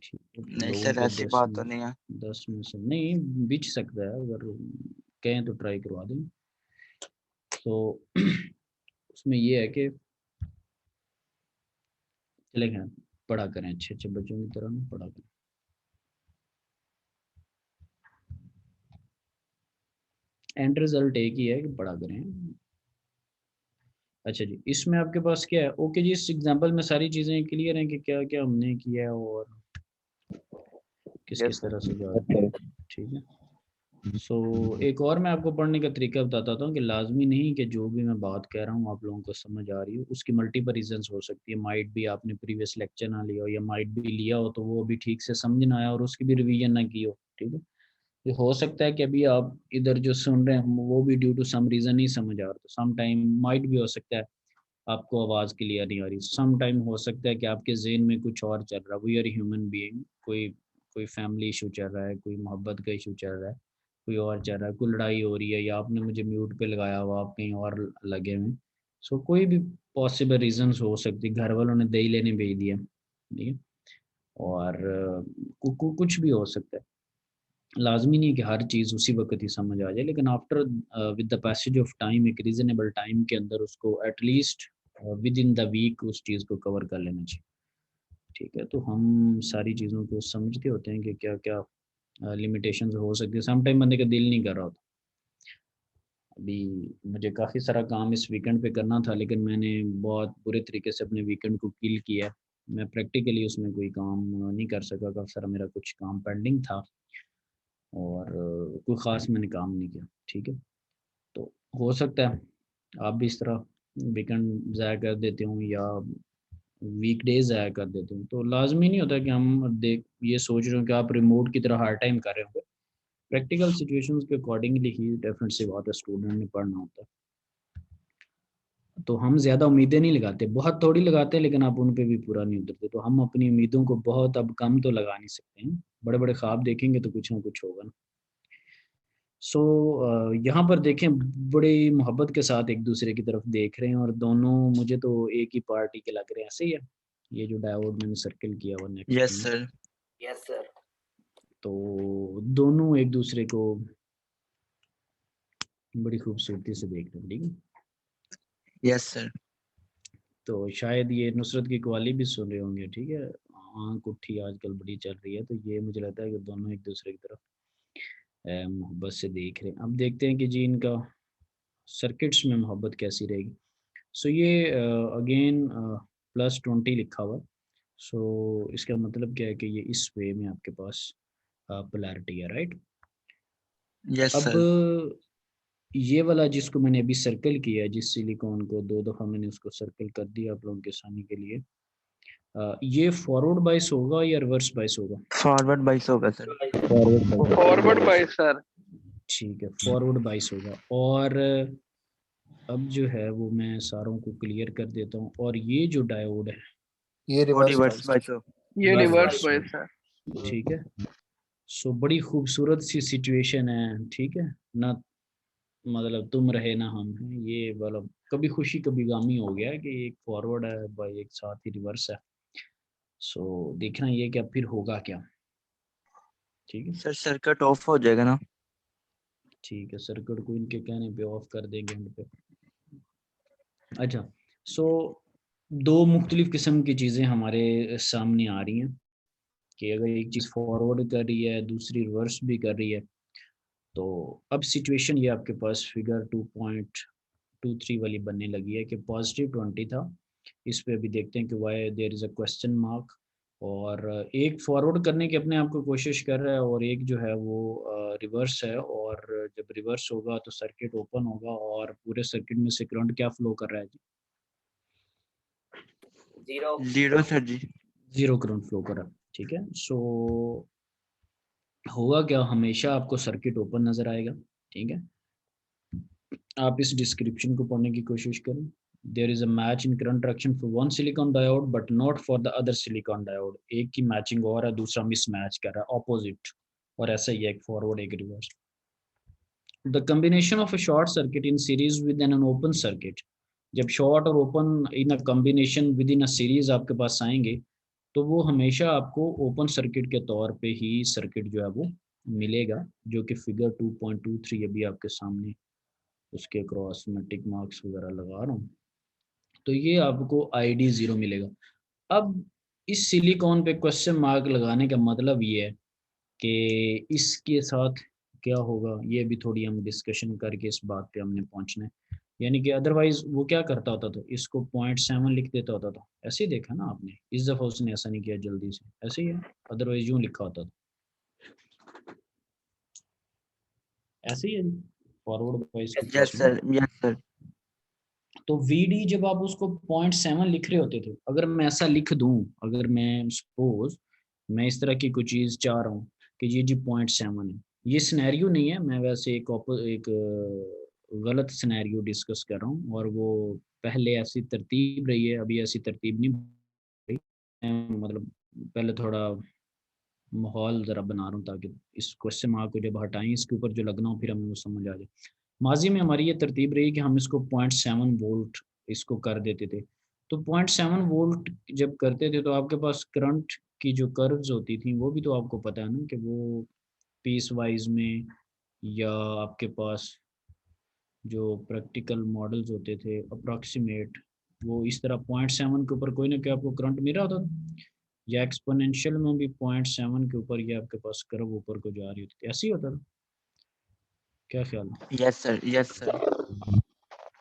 Speaker 1: ठीक है,
Speaker 3: नहीं
Speaker 1: लोगों
Speaker 3: सर,
Speaker 1: के
Speaker 3: ऐसी बात तो नहीं है।
Speaker 1: 10 में से नहीं बिछ सकता है, अगर कहें तो ट्राई करवा दें। तो उसमें ये है कि चले गए पढ़ा करें, अच्छे अच्छे बच्चों की तरह ना पढ़ा करें। एंड रिजल्ट एक ही है कि पढ़ा करें। अच्छा जी, इसमें आपके पास क्या है? ओके जी, इस एग्जांपल में सारी चीज़ें क्लियर हैं कि क्या-क्या हमने किया है और किस-किस तरह से जा रहे हैं। ठीक है। सो एक और मैं आपको पढ़ने का तरीका बताता हूँ कि लाज़मी नहीं कि जो भी मैं बात कह रहा हूँ आप लोगों को समझ आ रही हो, उसकी मल्टीपल रीज़न्स हो सकती है। माइट भी आपने प्रीवियस लेक्चर ना लिया हो या माइट भी लिया हो तो वो अभी ठीक से समझ ना आया और उसकी भी रिवीजन ना की हो, ठीक है? ये हो सकता है कि अभी आप इधर जो सुन रहे हैं वो भी ड्यू टू सम रीज़न नहीं समझ आ रहा, तो सम टाइम माइट भी हो सकता है आपको आवाज़ क्लियर नहीं आ रही। सम टाइम हो सकता है कि आपके ज़हन में कुछ और चल रहा है, वी आर ह्यूमन बीइंग, कोई कोई फैमिली इशू चल रहा है, कोई मोहब्बत का इशू चल रहा है, कोई और चल रहा है, कोई लड़ाई हो रही है या आपने मुझे म्यूट पे लगाया हुआ, आप कहीं और लगे हुए हैं। सो कोई भी पॉसिबल रीज़न्स हो सकती है, घर वालों ने दही लेने भेज दिया, ठीक है? और कुछ भी हो सकता है। लाज़मी नहीं कि हर चीज़ उसी वक़्त ही समझ आ जाए, लेकिन after with the passage of time एक रीज़नेबल टाइम के अंदर उसको at least within the week उस चीज़ को कवर कर लेना चाहिए। ठीक है, तो हम सारी चीज़ों को समझते होते हैं कि क्या-क्या लिमिटेशंस हो सकती है। सम टाइम बंदे का दिल नहीं कर रहा होता। अभी मुझे काफ़ी सारा काम इस वीकेंड पे करना था, लेकिन मैंने बहुत बुरे तरीके से अपने वीकेंड को किल किया है। मैं प्रैक्टिकली उसमें कोई काम नहीं कर सका, काफ़ी सारा मेरा कुछ काम पेंडिंग था और कोई ख़ास मैंने काम नहीं किया, ठीक है? तो हो सकता है आप भी इस तरह वीकेंड ज़ाया कर देते हो या वीकडेज़ ज़ाया कर देते हो। तो लाज़मी नहीं होता कि हम देख ये सोच रहे हो कि आप रिमोट की तरह हर टाइम कर रहे होंगे। प्रैक्टिकल सिचुएशंस के अकॉर्डिंगली ही डेफिनेट सी बात है स्टूडेंट ने पढ़ना होता है। तो हम ज़्यादा उम्मीदें नहीं लगाते, बहुत थोड़ी लगाते हैं लेकिन आप उन पे भी पूरा नहीं उतरते। तो हम अपनी उम्मीदों को बहुत अब कम तो लगा नहीं सकते हैं। बड़े-बड़े ख्वाब देखेंगे तो कुछ ना कुछ होगा ना। सो यहाँ पर देखें बड़ी मोहब्बत के साथ एक दूसरे की तरफ देख रहे हैं और दोनों मुझे तो एक ही पार्टी के लग रहे हैं, ऐसे ही है? ये जो डायोड मैंने सर्किल किया हुआ नेक्स्ट
Speaker 3: यस
Speaker 1: में,
Speaker 3: सर।
Speaker 1: तो दोनों एक दूसरे को बड़ी खूबसूरती से देख रहे हैं, ठीक है?
Speaker 3: Yes sir.
Speaker 1: तो शायद ये नुसरत की कव्वाली भी सुन रहे होंगे, ठीक है? आँख उठी आजकल बड़ी चल रही है, तो ये मुझे लगता है कि दोनों एक दूसरे की तरफ मोहब्बत से देख रहे हैं। अब देखते हैं कि जी इनका सर्किट्स में मोहब्बत कैसी रहेगी। सो ये अगेन +20 लिखा हुआ है। सो इसका मतलब क्या है कि ये इस वे में आपके पास पोलैरिटी है, राइट?
Speaker 3: यस
Speaker 1: अब
Speaker 3: सर।
Speaker 1: ये वाला जिसको मैंने अभी सर्कल किया है, जिस सिलिकॉन को 2 दफ़ा मैंने उसको सर्कल कर दिया आप लोगों के सामने के लिए। ये फॉरवर्ड बाइस होगा या रिवर्स बाइस होगा?
Speaker 3: फॉरवर्ड बाइस होगा सर।
Speaker 6: Forward bye sir.
Speaker 1: ठीक है, फॉरवर्ड बाइस होगा और अब जो है वो मैं सारों को क्लियर कर देता हूँ और ये जो डायोड है
Speaker 11: ये
Speaker 3: वो
Speaker 11: रिवर्स
Speaker 3: रिवर्स
Speaker 11: बाइस
Speaker 3: बाइस हो।
Speaker 6: ये
Speaker 1: ये
Speaker 6: रिवर्स
Speaker 1: रिवर्स
Speaker 6: बाय
Speaker 1: होगा,
Speaker 6: सर।
Speaker 1: ठीक है? सो बड़ी खूबसूरत सी सिचुएशन है, ठीक है? ना मतलब तुम रहे ना हम हैं, ये मतलब कभी खुशी कभी गमी हो गया है कि एक फॉरवर्ड है भाई, एक साथ ही रिवर्स है। सो देखना ये कि अब फिर होगा क्या, ठीक है?
Speaker 3: सर सर्किट ऑफ हो जाएगा ना?
Speaker 1: ठीक है, सर्किट को इनके कहने पे ऑफ कर देंगे एंड पे। अच्छा, सो 2 मुख्तलिफ किस्म की चीज़ें हमारे सामने आ रही हैं कि अगर एक चीज़ फॉरवर्ड कर रही है, दूसरी रिवर्स भी कर रही है। तो अब सिचुएशन ये आपके पास फिगर 2.23 वाली बनने लगी है कि +20 था। इस पे अभी देखते हैं कि why there is a question mark और एक फॉरवर्ड करने की अपने आप को कोशिश कर रहा है और एक जो है वो रिवर्स है और जब रिवर्स होगा तो सर्किट ओपन होगा और पूरे सर्किट में से करंट क्या फ्लो कर रहा है जी?
Speaker 3: जीरो सर जी।
Speaker 1: 0 करंट फ्लो कर रहा है, ठीक है? सो होगा क्या, हमेशा आपको सर्किट ओपन नज़र आएगा, ठीक है? आप इस डिस्क्रिप्शन को पढ़ने की कोशिश करें। There is a match in current direction for one silicon diode but not for the other silicon diode. एक की मैचिंग हो रहा है, दूसरा मिसमैच कर रहा है, ऑपोजिट। और ऐसा ही है, एक फॉरवर्ड एक reverse. The combination of a short circuit in series with an open circuit, जब शॉर्ट और open in a combination with in a series आपके पास आएंगे तो वो हमेशा आपको ओपन सर्किट के तौर पे ही सर्किट जो है वो मिलेगा, जो कि फिगर 2.23 अभी आपके सामने उसके क्रॉस में टिक मार्क्स वगैरह लगा रहा हूँ। तो ये आपको ID 0 मिलेगा। अब इस सिलिकॉन पे क्वेश्चन मार्क लगाने का मतलब ये है कि इसके साथ क्या होगा, ये भी थोड़ी हम डिस्कशन करके इस बात पे हमने पहुंचना है। यानी कि अदरवाइज वो क्या करता होता था, इसको 0.7 लिख देता होता था। ऐसे ही देखा ना आपने, इस दफ़ा उसने ऐसा नहीं किया जल्दी से, ऐसे ही है, अदरवाइज यूँ लिखा होता था। ऐसे ही है जी फॉरवर्ड बाइस के
Speaker 3: यस
Speaker 1: केस में।
Speaker 3: Sir, yes sir.
Speaker 1: तो वीडी जब आप उसको 0.7 लिख रहे होते थे, अगर मैं ऐसा लिख दूं, अगर मैं सपोज मैं इस तरह की कोई चीज़ चाह रहा हूँ कि ये जी 0.7 है, ये सिनेरियो नहीं है, मैं वैसे एक गलत सिनेरियो डिस्कस कर रहा हूँ, और वो पहले ऐसी तरतीब रही है, अभी ऐसी तरतीब नहीं रही। मतलब पहले थोड़ा माहौल ज़रा बना रहा हूँ ताकि इस क्वेश्चन मार्क को जब हटाएं, इसके ऊपर जो लगना हो फिर हमें वो समझ आ जाए। माजी में हमारी ये तरतीब रही कि हम इसको 0.7 वोल्ट इसको कर देते थे। तो 0.7 वोल्ट जब करते थे तो आपके पास करंट की जो कर्व्स होती थी वो भी तो आपको पता है ना कि वो पीस वाइज में, या आपके पास जो प्रैक्टिकल मॉडल्स होते थे अप्रॉक्सीमेट, वो इस तरह 0.7 के ऊपर कोई ना कोई आपको करंट मिल रहा होता था, या एक्सपोनेंशियल में भी 0.7 के ऊपर ये आपके पास कर्व ऊपर को जा रही होती थी, ऐसे ही होता था। क्या ख्याल है?
Speaker 3: Yes sir, yes sir.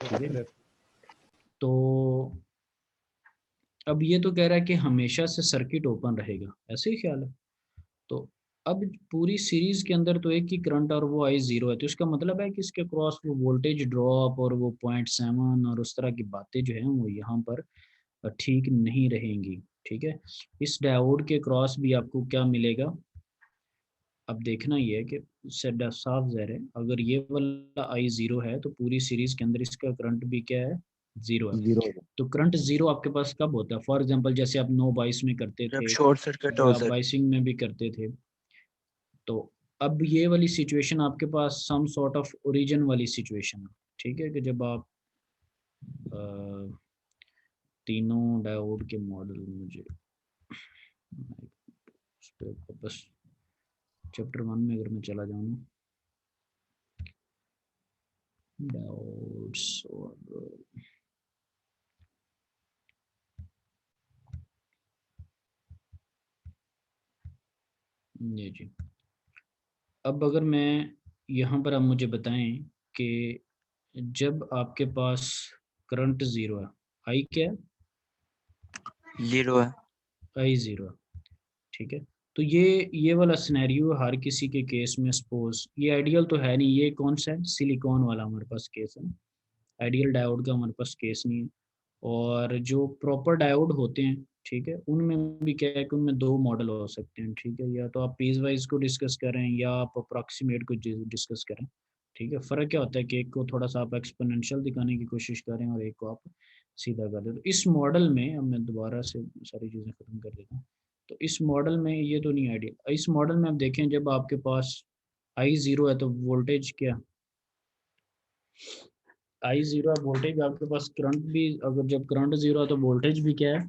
Speaker 1: ठीक है। तो अब ये तो कह रहा है कि हमेशा से सर्किट ओपन रहेगा, ऐसे ही ख्याल है। तो अब पूरी सीरीज के अंदर तो एक ही करंट और वो आई जीरो है, तो इसका मतलब है कि इसके क्रॉस वो वोल्टेज ड्रॉप और वो 0.7 और उस तरह की बातें जो है वो यहाँ पर ठीक नहीं रहेंगी। ठीक है, इस डायोड के क्रॉस भी आपको क्या मिलेगा, अब देखना ये है कि सेट साफ ज़ाहिर है, अगर ये वाला आई जीरो है तो पूरी सीरीज के अंदर इसका करंट भी क्या है, जीरो है।
Speaker 4: जीरो होगा।
Speaker 1: तो करंट जीरो आपके पास कब होता है? फॉर एग्जांपल जैसे आप नो बाइस में करते
Speaker 3: जब
Speaker 1: थे,
Speaker 3: शॉर्ट सर्किट हो
Speaker 1: या आप
Speaker 3: सर।
Speaker 1: बाइसिंग में भी करते थे। तो अब ये वाली सिचुएशन आपके पास सम सॉर्ट ऑफ ओरिजिन वाली सिचुएशन है। ठीक है, कि जब आप तीनों डायोड के मॉडल, मुझे उस पे वापस चैप्टर 1 में अगर मैं चला जाऊँ ना, डायोड्स और ये जी, अब अगर मैं यहाँ पर आप मुझे बताएं कि जब आपके पास करंट ज़ीरो है, आई क्या है?
Speaker 3: जीरो है।
Speaker 1: आई ज़ीरो है। ठीक है, तो ये वाला सिनेरियो हर किसी के केस में, सपोज ये आइडियल तो है नहीं, ये कौन सा है, सिलिकॉन वाला हमारे पास केस है, आइडियल डायोड का हमारे पास केस नहीं है। और जो प्रॉपर डायोड होते हैं, ठीक है, उनमें भी क्या है कि उनमें दो मॉडल हो सकते हैं। ठीक है, या तो आप पीस वाइज को डिस्कस करें या आप अप्रॉक्सीमेट को डिस्कस करें। ठीक है, फ़र्क क्या होता है कि एक को थोड़ा सा आप एक्सपोनेंशियल दिखाने की कोशिश करें और एक को आप सीधा कर दें। तो इस मॉडल में, अब मैं दोबारा से सारी चीज़ें ख़त्म कर देता हूँ। तो इस मॉडल में ये तो नहीं आइडिया, इस मॉडल में आप देखें जब आपके पास आई ज़ीरो है तो वोल्टेज क्या, आई ज़ीरो है वोल्टेज आपके पास, करंट भी अगर जब करंट ज़ीरो है तो वोल्टेज भी क्या है,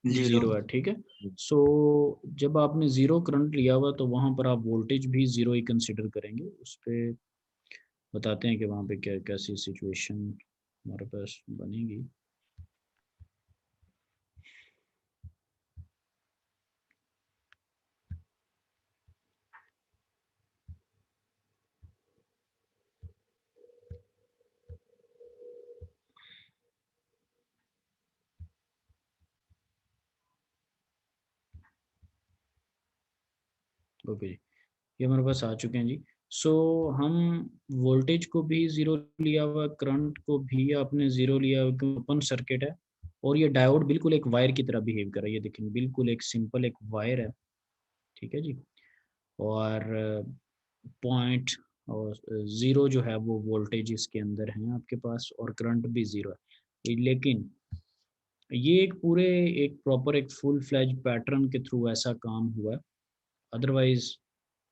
Speaker 3: जीरो।
Speaker 1: ज़ीरो है। ठीक है, सो जब आपने ज़ीरो करंट लिया हुआ तो वहाँ पर आप वोल्टेज भी ज़ीरो ही कंसिडर करेंगे। उस पर बताते हैं कि वहाँ पे क्या कैसी सिचुएशन हमारे पास बनेगी। ओके जी, ये हमारे पास आ चुके हैं जी। सो हम वोल्टेज को भी ज़ीरो लिया हुआ, करंट को भी आपने ज़ीरो लिया हुआ, क्योंकि ओपन सर्किट है। और ये डायोड बिल्कुल एक वायर की तरह बिहेव कर रहा है, ये देखेंगे बिल्कुल एक सिंपल एक वायर है। ठीक है जी, और पॉइंट और ज़ीरो जो है वो वोल्टेज इसके अंदर है आपके पास, और करंट भी ज़ीरो है। लेकिन ये एक पूरे एक प्रॉपर एक फुल फ्लैज पैटर्न के थ्रू ऐसा काम हुआ है। अदरवाइज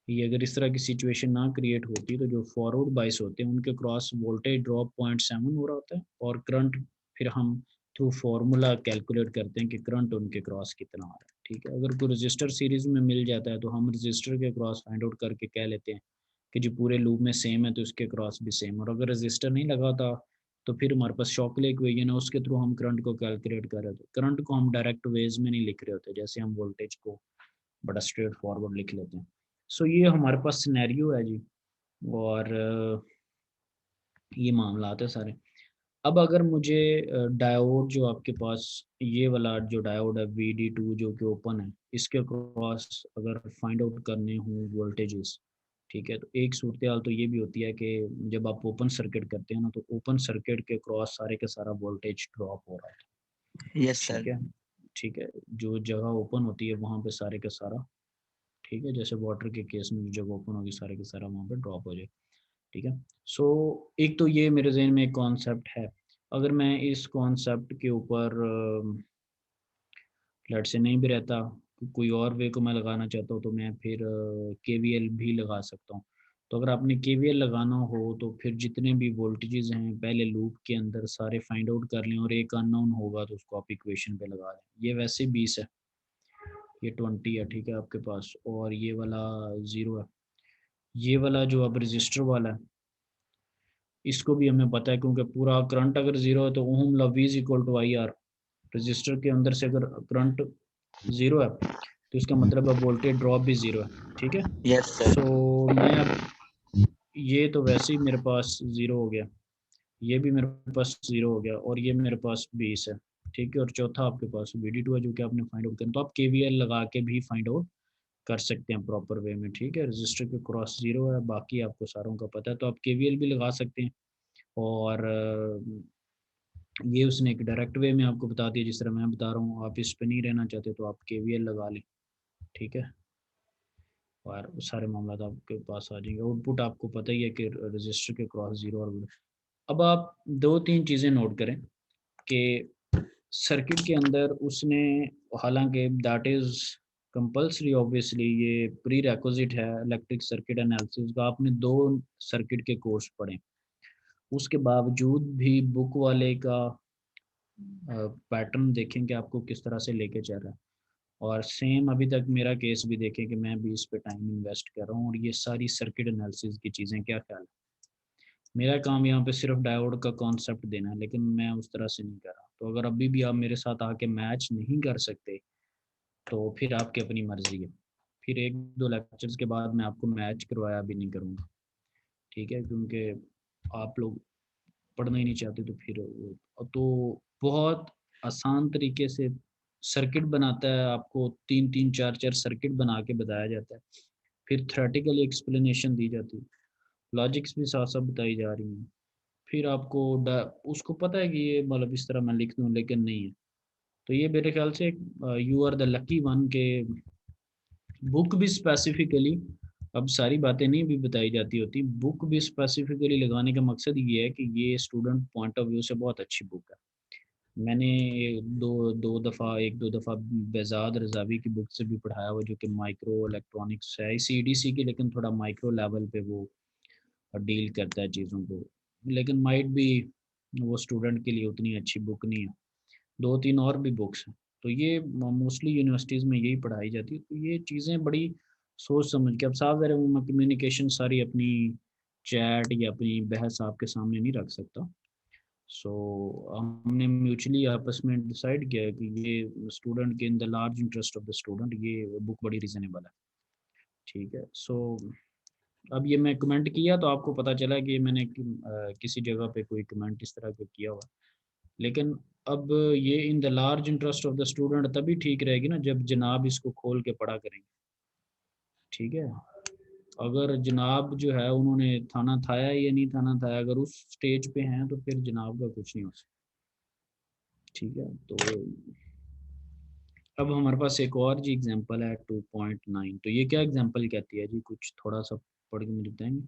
Speaker 1: ये अगर इस तरह की सिचुएशन ना क्रिएट होती तो जो फॉरवर्ड बाइस होते हैं उनके क्रॉस वोल्टेज ड्रॉप 0.7 हो रहा होता है, और करंट फिर हम थ्रू फार्मूला कैलकुलेट करते हैं कि करंट उनके क्रॉस कितना आ रहा है। ठीक है, अगर कोई रजिस्टर सीरीज में मिल जाता है तो हम रजिस्टर के क्रॉस फाइंड आउट करके कह लेते हैं कि जो पूरे लूप में सेम है तो उसके क्रॉस भी सेम, और अगर रजिस्टर नहीं लगा था तो फिर हमारे पास शॉकले इक्वेशन है, उसके थ्रू हम करंट को कैलकुलेट कर रहे थे। करंट को हम डायरेक्ट वेज में नहीं लिख रहे होते जैसे हम वोल्टेज को बड़ा स्ट्रेट फॉरवर्ड लिख लेते हैं। सो ये हमारे पास सिनेरियो है जी, और ये मामला है सारे। अब अगर मुझे डायोड जो आपके पास ये वाला जो डायोड है VD2 जो कि ओपन है, इसके क्रॉस अगर फाइंड आउट करने हों वोल्टेजेस, ठीक है, तो एक सूरत हाल तो ये भी होती है कि जब आप ओपन सर्किट करते हैं ना, तो ओपन सर्किट के क्रॉस सारे का सारा वोल्टेज ड्रॉप हो रहा है,
Speaker 3: यस सर।
Speaker 1: ठीक है, ठीक है, जो जगह ओपन होती है वहाँ पे सारे का सारा, ठीक है, जैसे वाटर के केस में जो जगह ओपन होगी सारे का सारा वहाँ पे ड्रॉप हो जाए, ठीक है। सो एक तो ये मेरे जहन में एक कॉन्सेप्ट है। अगर मैं इस कॉन्सेप्ट के ऊपर लेट से नहीं भी रहता, कोई और वे को मैं लगाना चाहता हूँ, तो मैं फिर KVL भी लगा सकता हूँ। तो अगर आपने KVL लगाना हो तो फिर जितने भी वोल्टेजेस हैं पहले लूप के अंदर सारे फाइंड आउट कर लें, और एक अननोन होगा तो उसको आप इक्वेशन पे लगा दें। ये वैसे 20 है, ये 20 है, ठीक है आपके पास, और ये वाला 0 है। ये वाला जो अब रजिस्टर वाला है, इसको भी हमें पता है, क्योंकि पूरा करंट अगर 0 है तो ओम लॉ V = IR। रजिस्टर के अंदर से अगर करंट 0 है तो इसका मतलब अब वोल्टेज ड्रॉप भी 0 है, ठीक है।
Speaker 3: Yes sir.
Speaker 1: सो मैं अब ये तो वैसे ही मेरे पास 0 हो गया, ये भी मेरे पास 0 हो गया, और ये मेरे पास 20 है, ठीक है, और चौथा आपके पास VD2 है जो कि आपने फाइंड आउट करना, तो आप KVL लगा के भी फाइंड आउट कर सकते हैं प्रॉपर वे में, ठीक है। रजिस्टर के क्रॉस 0 है, बाकी आपको सारों का पता है, तो आप KVL भी लगा सकते हैं। और ये उसने एक डायरेक्ट वे में आपको बता दिया जिस तरह मैं बता रहा हूँ। आप इस पे नहीं रहना चाहते तो आप KVL लगा लें, ठीक है, और सारे मामला आपके पास आ जाएंगे। आउटपुट आपको पता ही है कि रजिस्टर के क्रॉस 0 और अब आप 2-3 चीज़ें नोट करें कि सर्किट के अंदर उसने, हालांकि दैट इज़ कंपल्सरी, ऑब्वियसली ये प्री रिक्विजिट है इलेक्ट्रिक सर्किट एनालिसिस का, आपने 2 सर्किट के कोर्स पढ़े, उसके बावजूद भी बुक वाले का पैटर्न देखें कि आपको किस तरह से लेके चल रहा है। और सेम अभी तक मेरा केस भी देखें कि मैं भी इस पे टाइम इन्वेस्ट कर रहा हूँ, और ये सारी सर्किट एनालिसिस की चीज़ें, क्या ख्याल है? मेरा काम यहाँ पे सिर्फ डायोड का कॉन्सेप्ट देना है, लेकिन मैं उस तरह से नहीं कर रहा। तो अगर अभी भी आप मेरे साथ आके मैच नहीं कर सकते तो फिर आपकी अपनी मर्जी है, फिर 1-2 लेक्चर्स के बाद मैं आपको मैच करवाया भी नहीं करूँगा, ठीक है, क्योंकि आप लोग पढ़ना ही नहीं चाहते। तो फिर तो बहुत आसान तरीके से सर्किट बनाता है, आपको 3-3 4-4 सर्किट बना के बताया जाता है, फिर थ्योरेटिकली एक्सप्लेनेशन दी जाती है, लॉजिक्स भी साथ साथ बताई जा रही हैं, फिर आपको उसको पता है कि ये मतलब इस तरह मैं लिख दूँ, लेकिन नहीं है। तो ये मेरे ख्याल से you are the lucky one के बुक भी स्पेसिफिकली, अब सारी बातें नहीं भी बताई जाती होती, बुक भी स्पेसिफिकली लगाने का मकसद ये है कि ये स्टूडेंट पॉइंट ऑफ व्यू से बहुत अच्छी बुक है। मैंने एक दो दफ़ा बेजाद रज़ावी की बुक से भी पढ़ाया हुआ, जो कि माइक्रो इलेक्ट्रॉनिक्स है, CDC की, लेकिन थोड़ा माइक्रो लेवल पे वो डील करता है चीज़ों को, लेकिन माइट भी वो स्टूडेंट के लिए उतनी अच्छी बुक नहीं है। 2-3 और भी बुक्स हैं, तो ये मोस्टली यूनिवर्सिटीज़ में यही पढ़ाई जाती है। तो ये चीज़ें बड़ी सोच समझ के, अब साफ ज़ाहिर है मैं कम्युनिकेशन सारी अपनी चैट या अपनी बहस आपके सामने नहीं रख सकता। सो हमने म्यूचुअली आपस में डिसाइड किया है कि ये स्टूडेंट के in the large interest of the student ये बुक बड़ी रीज़नेबल है, ठीक है। सो अब ये मैं कमेंट किया तो आपको पता चला कि मैंने किसी जगह पे कोई कमेंट इस तरह का किया हुआ, लेकिन अब ये in the large interest of the student तभी ठीक रहेगी ना जब जनाब इसको खोल के पढ़ा करेंगे, ठीक है। अगर जनाब जो है उन्होंने थाना थाया या नहीं थाना थाया, अगर उस स्टेज पे हैं तो फिर जनाब का कुछ नहीं हो सकता, ठीक है। तो अब हमारे पास एक और जी एग्जांपल है 2.9, तो ये क्या एग्जांपल कहती है जी, कुछ थोड़ा सा पढ़ के मुझे बताएंगे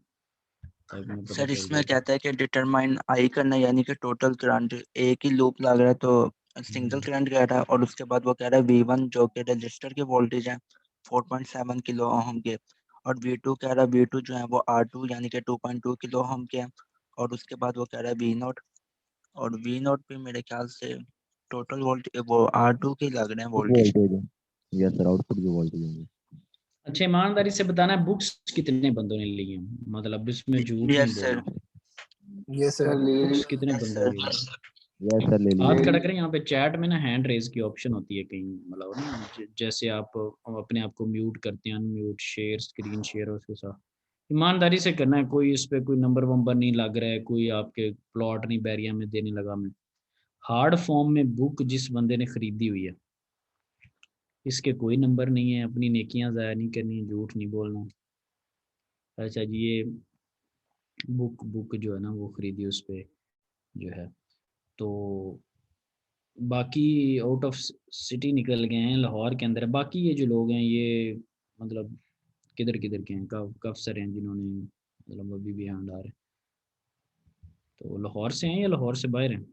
Speaker 1: ताकि मुझे पता
Speaker 3: सर
Speaker 1: चल
Speaker 3: इसमें
Speaker 1: जाए।
Speaker 3: कहता है कि डिटरमाइन आई करना, यानी कि टोटल करंट, एक ही लूप लग रहा है तो सिंगल करंट कह रहा है, और उसके बाद वो कह रहा है V1 जो कि रजिस्टर के वोल्टेज है 4.7 किलो ओम के, और V2 कह रहा है V2 जो है वो R2 यानी कि 2.2 किलो ओम के, और उसके बाद वो कह रहा है V0, और V0 पे मेरे ख्याल से टोटल वोल्टेज वो R2 के लग रहे हैं वोल्टेज।
Speaker 4: वोल्टेज है, यस सर, आउटपुट जो वोल्टेज होंगे।
Speaker 1: अच्छा, ईमानदारी से बताना है बुक्स कितने बंदों ने ली हैं, मतलब इसमें झूठ नहीं
Speaker 3: यस सर।
Speaker 1: बोलना,
Speaker 6: यस सर
Speaker 1: बुक्स कितने
Speaker 3: यस
Speaker 1: बंदों ने
Speaker 3: सर।
Speaker 1: ली हैं?
Speaker 4: यस सर, ले
Speaker 1: हाथ
Speaker 4: लीजिए।
Speaker 1: खड़ा करें, यहाँ पे चैट में ना हैंड रेज की ऑप्शन होती है कहीं, मतलब ना जैसे आप अपने आप को म्यूट करते हैं, अनम्यूट, शेयर स्क्रीन शेयर उसके साथ, ईमानदारी से करना है, कोई इस पे कोई नंबर वंबर नहीं लग रहा है, कोई आपके प्लॉट नहीं बैरिया में देने लगा मैं। हार्ड फॉर्म में बुक जिस बंदे ने खरीदी हुई है, इसके कोई नंबर नहीं है, अपनी नेकियां ज़ाया नहीं करनी, झूठ नहीं बोलना। अच्छा जी, ये बुक जो है ना वो खरीदी उस पे जो है, तो बाकी आउट ऑफ सिटी निकल गए हैं, लाहौर के अंदर है। बाकी ये जो लोग हैं ये मतलब किधर किधर के हैं, कब सर हैं जिन्होंने मतलब अभी भी यहाँ डाल रहे हैं, तो लाहौर से हैं या लाहौर से बाहर हैं?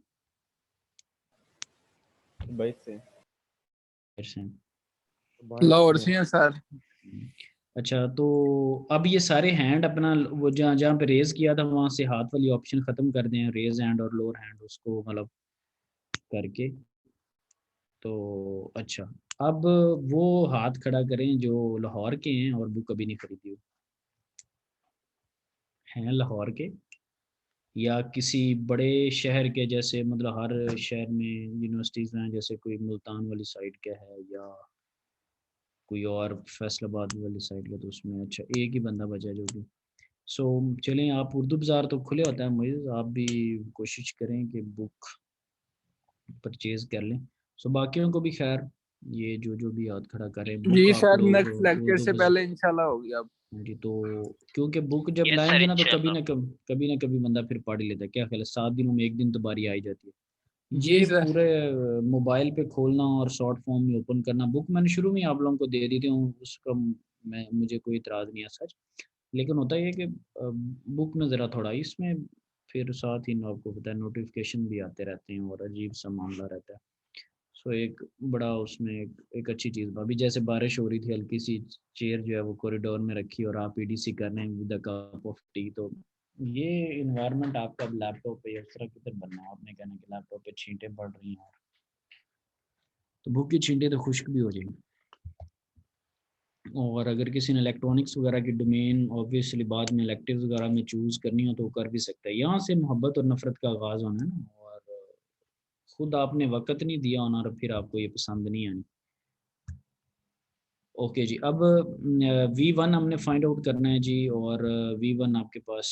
Speaker 10: बाइक से
Speaker 1: बाहर से हैं।
Speaker 11: लाहौर से हैं सर।
Speaker 1: अच्छा, तो अब ये सारे हैंड अपना वो जहाँ जहाँ पे रेज किया था वहाँ से हाथ वाली ऑप्शन ख़त्म कर दें, रेज हैंड और लोअर हैंड उसको मतलब करके। तो अच्छा, अब वो हाथ खड़ा करें जो लाहौर के हैं और बुक कभी नहीं खरीदी हुई हैं, लाहौर के या किसी बड़े शहर के, जैसे मतलब हर शहर में यूनिवर्सिटीज़ हैं, जैसे कोई मुल्तान वाली साइड का है या कोई और फैसलाबाद वाली साइड का, तो उसमें अच्छा एक ही बंदा बचा है जो कि सो चलें। आप उर्दू बाज़ार तो खुले होता है मुझे, आप भी कोशिश करें कि बुक परचेज़ कर लें। सो बाकियों को भी खैर, ये जो जो भी हाथ खड़ा करें, बुक
Speaker 11: जी
Speaker 1: आप
Speaker 11: सर,
Speaker 1: लोग
Speaker 11: नेक्स्ट लेक्चर
Speaker 1: उर्दू
Speaker 11: से पहले इंशाल्लाह होगी अब।
Speaker 1: जी, तो क्योंकि बुक जब
Speaker 5: यस सर
Speaker 1: लाएंगे ना तो
Speaker 5: इंशाल्लाह।
Speaker 1: कभी ना कभी बंदा फिर पढ़ ही लेता है। क्या ख्याल है, 7 दिनों में एक दिन तो बारी आ ही जाती है।
Speaker 11: जी
Speaker 1: ये
Speaker 11: सर।
Speaker 1: पूरे मोबाइल पे खोलना और शॉर्ट फॉर्म में ओपन करना, बुक मैंने शुरू में आप लोगों को दे दी थी, उसका मैं मुझे कोई इतराज़ नहीं है सच, लेकिन होता ये है कि बुक में ज़रा थोड़ा इसमें फिर साथ ही आपको पता है नोटिफिकेशन भी आते रहते हैं और अजीब सा मामला रहता है। सो एक बड़ा उसमें एक अच्छी चीज़ अभी जैसे बारिश हो रही थी, हल्की सी चेयर जो है वो कॉरिडोर में रखी और आप ईडीसी कर रहे हैं with a cup of T, तो ये इन्वायरमेंट आपका लैपटॉप पे इस तरह किधर बनना है, आपने कहना कि लैपटॉप पे छींटें पड़ रही हैं, तो बुक की छींटें तो खुश्क भी हो जाएंगी। और अगर किसी ने इलेक्ट्रॉनिक्स वगैरह की डोमेन ऑब्वियसली बाद में इलेक्टिव्स वगैरह में चूज़ करनी हो तो वो कर भी सकता है। यहाँ से मोहब्बत और नफ़रत का आगाज़ होना है ना, और खुद आपने वक़्त नहीं दिया होना और फिर आपको ये पसंद नहीं आनी। ओके जी, अब V1 हमने फाइंड आउट करना है जी, और V1 आपके पास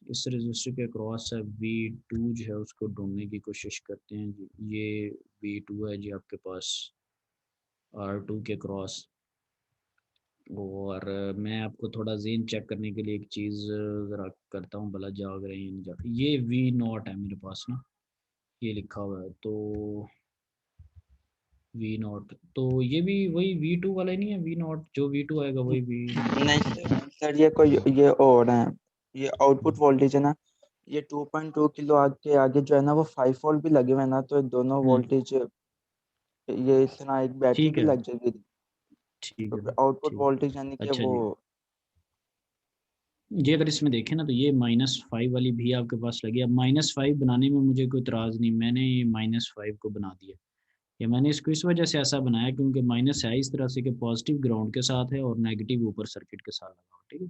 Speaker 1: इस रजिस्टर के क्रॉस है, V2 जो है उसको ढूंढने की कोशिश करते हैं जी। ये V2 है जी आपके पास R2 के क्रॉस। और मैं आपको थोड़ा ज़ेन चेक करने के लिए एक चीज़ ज़रा करता हूँ, भला जाग रहे हैं या नहीं जाग रहे। ये V0 है मेरे पास ना, ये लिखा हुआ है, तो V0 तो ये भी वही V2 वाला ही नहीं है, V0 जो V2 आएगा वही V0।
Speaker 3: नहीं सर, ये कोई ये और है, ये आउटपुट वोल्टेज है ना, ये 2.2 किलो के आगे जो है ना वो 5 वोल्ट भी लगे हुए हैं ना, तो दोनों वोल्टेज ये इस तरह एक बैटरी
Speaker 1: ठीक
Speaker 3: भी
Speaker 1: है,
Speaker 3: लग जाएगी,
Speaker 1: ठीक
Speaker 3: तो
Speaker 1: है,
Speaker 3: आउटपुट
Speaker 1: ठीक।
Speaker 3: वोल्टेज यानी कि
Speaker 1: अच्छा
Speaker 3: वो।
Speaker 1: जी, ये अगर इसमें देखें ना तो ये -5 वाली भी आपके पास लगी। अब -5 बनाने में मुझे कोई इतराज़ नहीं, मैंने ये -5 को बना दिया। या मैंने इसको इस वजह से ऐसा बनाया क्योंकि माइनस है इस तरह से कि पॉजिटिव ग्राउंड के साथ है और नेगेटिव ऊपर सर्किट के साथ लगा हुआ, ठीक है।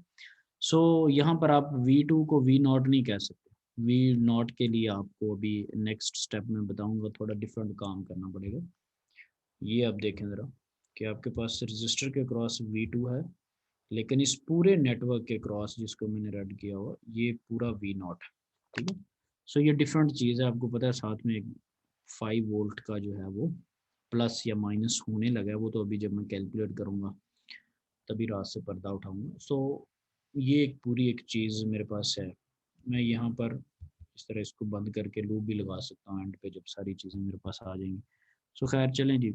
Speaker 1: सो यहाँ पर आप V2 को V0 नहीं कह सकते। V0 के लिए आपको अभी नेक्स्ट स्टेप में बताऊंगा, थोड़ा डिफरेंट काम करना पड़ेगा। ये आप देखें ज़रा कि आपके पास रजिस्टर के क्रॉस V2 है, लेकिन इस पूरे नेटवर्क के क्रॉस जिसको मैंने रेड किया हुआ ये पूरा V0 है, ठीक है। सो ये डिफरेंट चीज़ है, आपको पता है। साथ में एक 5 वोल्ट का जो है वो प्लस या माइनस होने लगा है, वो तो अभी जब मैं कैलकुलेट करूँगा तभी रात से पर्दा उठाऊँगा। सो ये एक पूरी एक चीज़ मेरे पास है। मैं यहाँ पर इस तरह इसको बंद करके लूप भी लगा सकता हूँ एंड पे जब सारी चीज़ें मेरे पास आ जाएंगी। सो खैर चलें जी,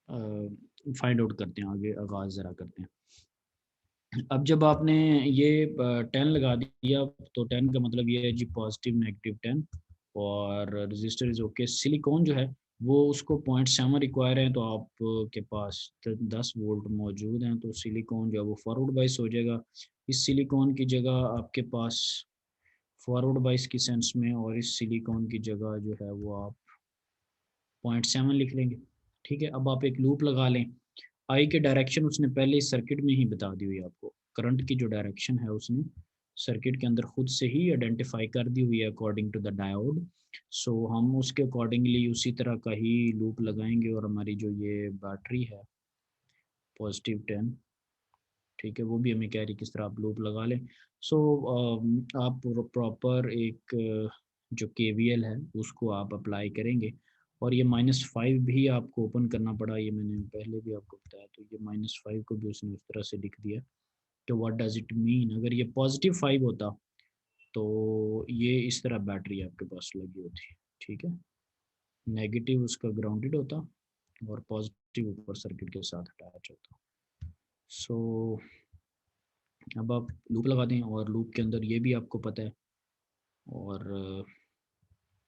Speaker 1: फाइंड आउट करते हैं, आगे आगाज़ ज़रा करते हैं। अब जब आपने ये 10 लगा दिया तो 10 का मतलब ये है जी पॉजिटिव नेगेटिव 10, और रजिस्टर इज ओके। सिलिकॉन जो है वो उसको 0.7 रिक्वायर है, तो आपके पास 10 वोल्ट मौजूद हैं, तो सिलिकॉन जो है वो फॉरवर्ड बाइस हो जाएगा। इस सिलिकॉन की जगह आपके पास फॉरवर्ड बाइस की सेंस में, और इस सिलिकॉन की जगह जो है वो आप 0.7 लिख लेंगे, ठीक है। अब आप एक लूप लगा लें। आई के डायरेक्शन उसने पहले इस सर्किट में ही बता दी हुई है आपको, करंट की जो डायरेक्शन है उसने सर्किट के अंदर खुद से ही आइडेंटिफाई कर दी हुई है अकॉर्डिंग टू द डायोड। सो हम उसके अकॉर्डिंगली उसी तरह का ही लूप लगाएंगे, और हमारी जो ये बैटरी है पॉजिटिव 10, ठीक है, वो भी हमें कह रही किस तरह आप लूप लगा लें। सो आप प्रॉपर एक जो KVL है उसको आप अप्लाई करेंगे, और ये -5 भी आपको ओपन करना पड़ा, ये मैंने पहले भी आपको बताया। तो ये -5 को भी उसने उस तरह से लिख दिया कि व्हाट डज इट मीन। अगर ये +5 होता तो ये इस तरह बैटरी आपके पास लगी होती, ठीक है। नेगेटिव उसका ग्राउंडेड होता और पॉजिटिव ऊपर सर्किट के साथ अटैच होता। सो अब आप लूप लगा दें, और लूप के अंदर ये भी आपको पता है, और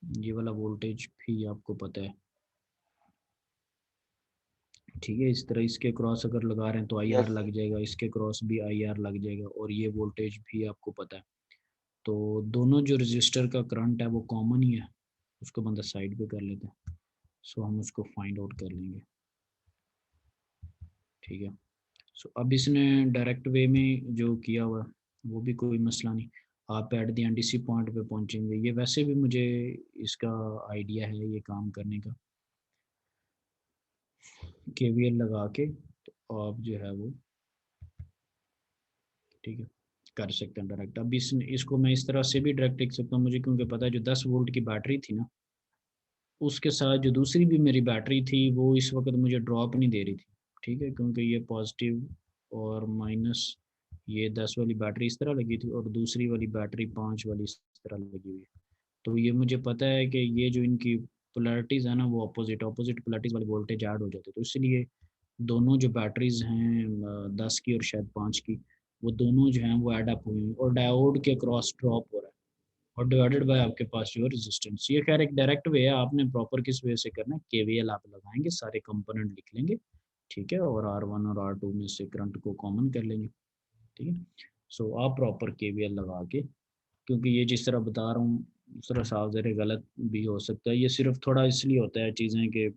Speaker 1: ये वाला वोल्टेज भी आपको पता है, ठीक है। इस तरह इसके क्रॉस अगर लगा रहे हैं तो IR लग जाएगा, इसके क्रॉस भी IR लग जाएगा, और ये वोल्टेज भी आपको पता है। तो दोनों जो रजिस्टर का करंट है वो कॉमन ही है, उसको बंदा साइड पे कर लेता है। सो हम उसको फाइंड आउट कर लेंगे, ठीक है। सो अब इसने डायरेक्ट वे में जो किया हुआ वो भी कोई मसला नहीं, आप एट द एंड इसी पॉइंट पे पहुंचेंगे। ये वैसे भी मुझे इसका आइडिया है ये काम करने का, KVL लगा के तो आप जो है वो ठीक है कर सकते हैं डायरेक्ट। अब इसको मैं इस तरह से भी डायरेक्ट लिख सकता हूँ, मुझे क्योंकि पता है जो 10 वोल्ट की बैटरी थी ना, उसके साथ जो दूसरी भी मेरी बैटरी थी वो इस वक्त मुझे ड्रॉप नहीं दे रही थी, ठीक है, क्योंकि ये पॉजिटिव और माइनस, ये 10 वाली बैटरी इस तरह लगी थी और दूसरी वाली बैटरी 5 वाली इस तरह लगी हुई है। तो ये मुझे पता है कि ये जो इनकी पोलैरिटीज़ है ना वो अपोजिट पोलैरिटीज़ वाले वोल्टेज ऐड हो जाते, तो इसलिए दोनों जो बैटरीज हैं 10 की और शायद 5 की, वो दोनों जो हैं वो ऐड अप हुई हैं और डायोड के क्रॉस ड्रॉप हो रहा है, और डिवाइडेड बाय आपके पास जो रेजिस्टेंस। ये खैर एक डायरेक्ट वे है, आपने प्रॉपर किस वे से करना है, KVL आप लगाएंगे, सारे कंपोनेंट लिख लेंगे, ठीक है, और R1 और R2 में से करंट को कॉमन कर लेंगे, ठीक है। सो आप प्रॉपर KVL लगा के, क्योंकि ये जिस तरह बता रहा हूँ उस तरह साफ ज़रा गलत भी हो सकता है, ये सिर्फ थोड़ा इसलिए होता है चीज़ें कि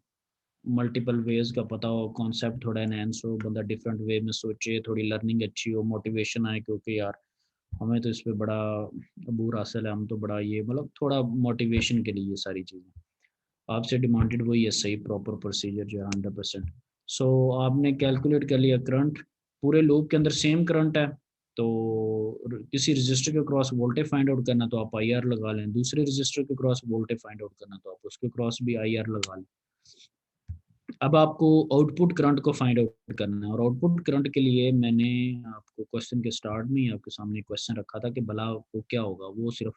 Speaker 1: मल्टीपल वेज का पता हो, कॉन्सेप्ट थोड़ा एनहेंस हो, बंदा डिफरेंट वे में सोचे, थोड़ी लर्निंग अच्छी हो, मोटिवेशन आए, क्योंकि यार हमें तो इस पे बड़ा अबूर हासिल है, हम तो बड़ा ये मतलब थोड़ा मोटिवेशन के लिए ये सारी चीज़ें आपसे डिमांडेड वही है, सही प्रॉपर प्रोसीजर जो है 100%। सो आपने कैलकुलेट कर लिया करंट, पूरे लूप के अंदर सेम करंट है, तो किसी रजिस्टर के क्रॉस वोल्टेज फाइंड आउट करना तो आप IR लगा लें, दूसरे रजिस्टर के क्रॉस वोल्टेज फाइंड आउट करना तो आप उसके क्रॉस भी IR लगा लें। अब आपको आउटपुट करंट को फाइंड आउट करना है, और आउटपुट करंट के लिए मैंने आपको क्वेश्चन के स्टार्ट में ही आपके सामने क्वेश्चन रखा था कि भला वो क्या होगा, वो सिर्फ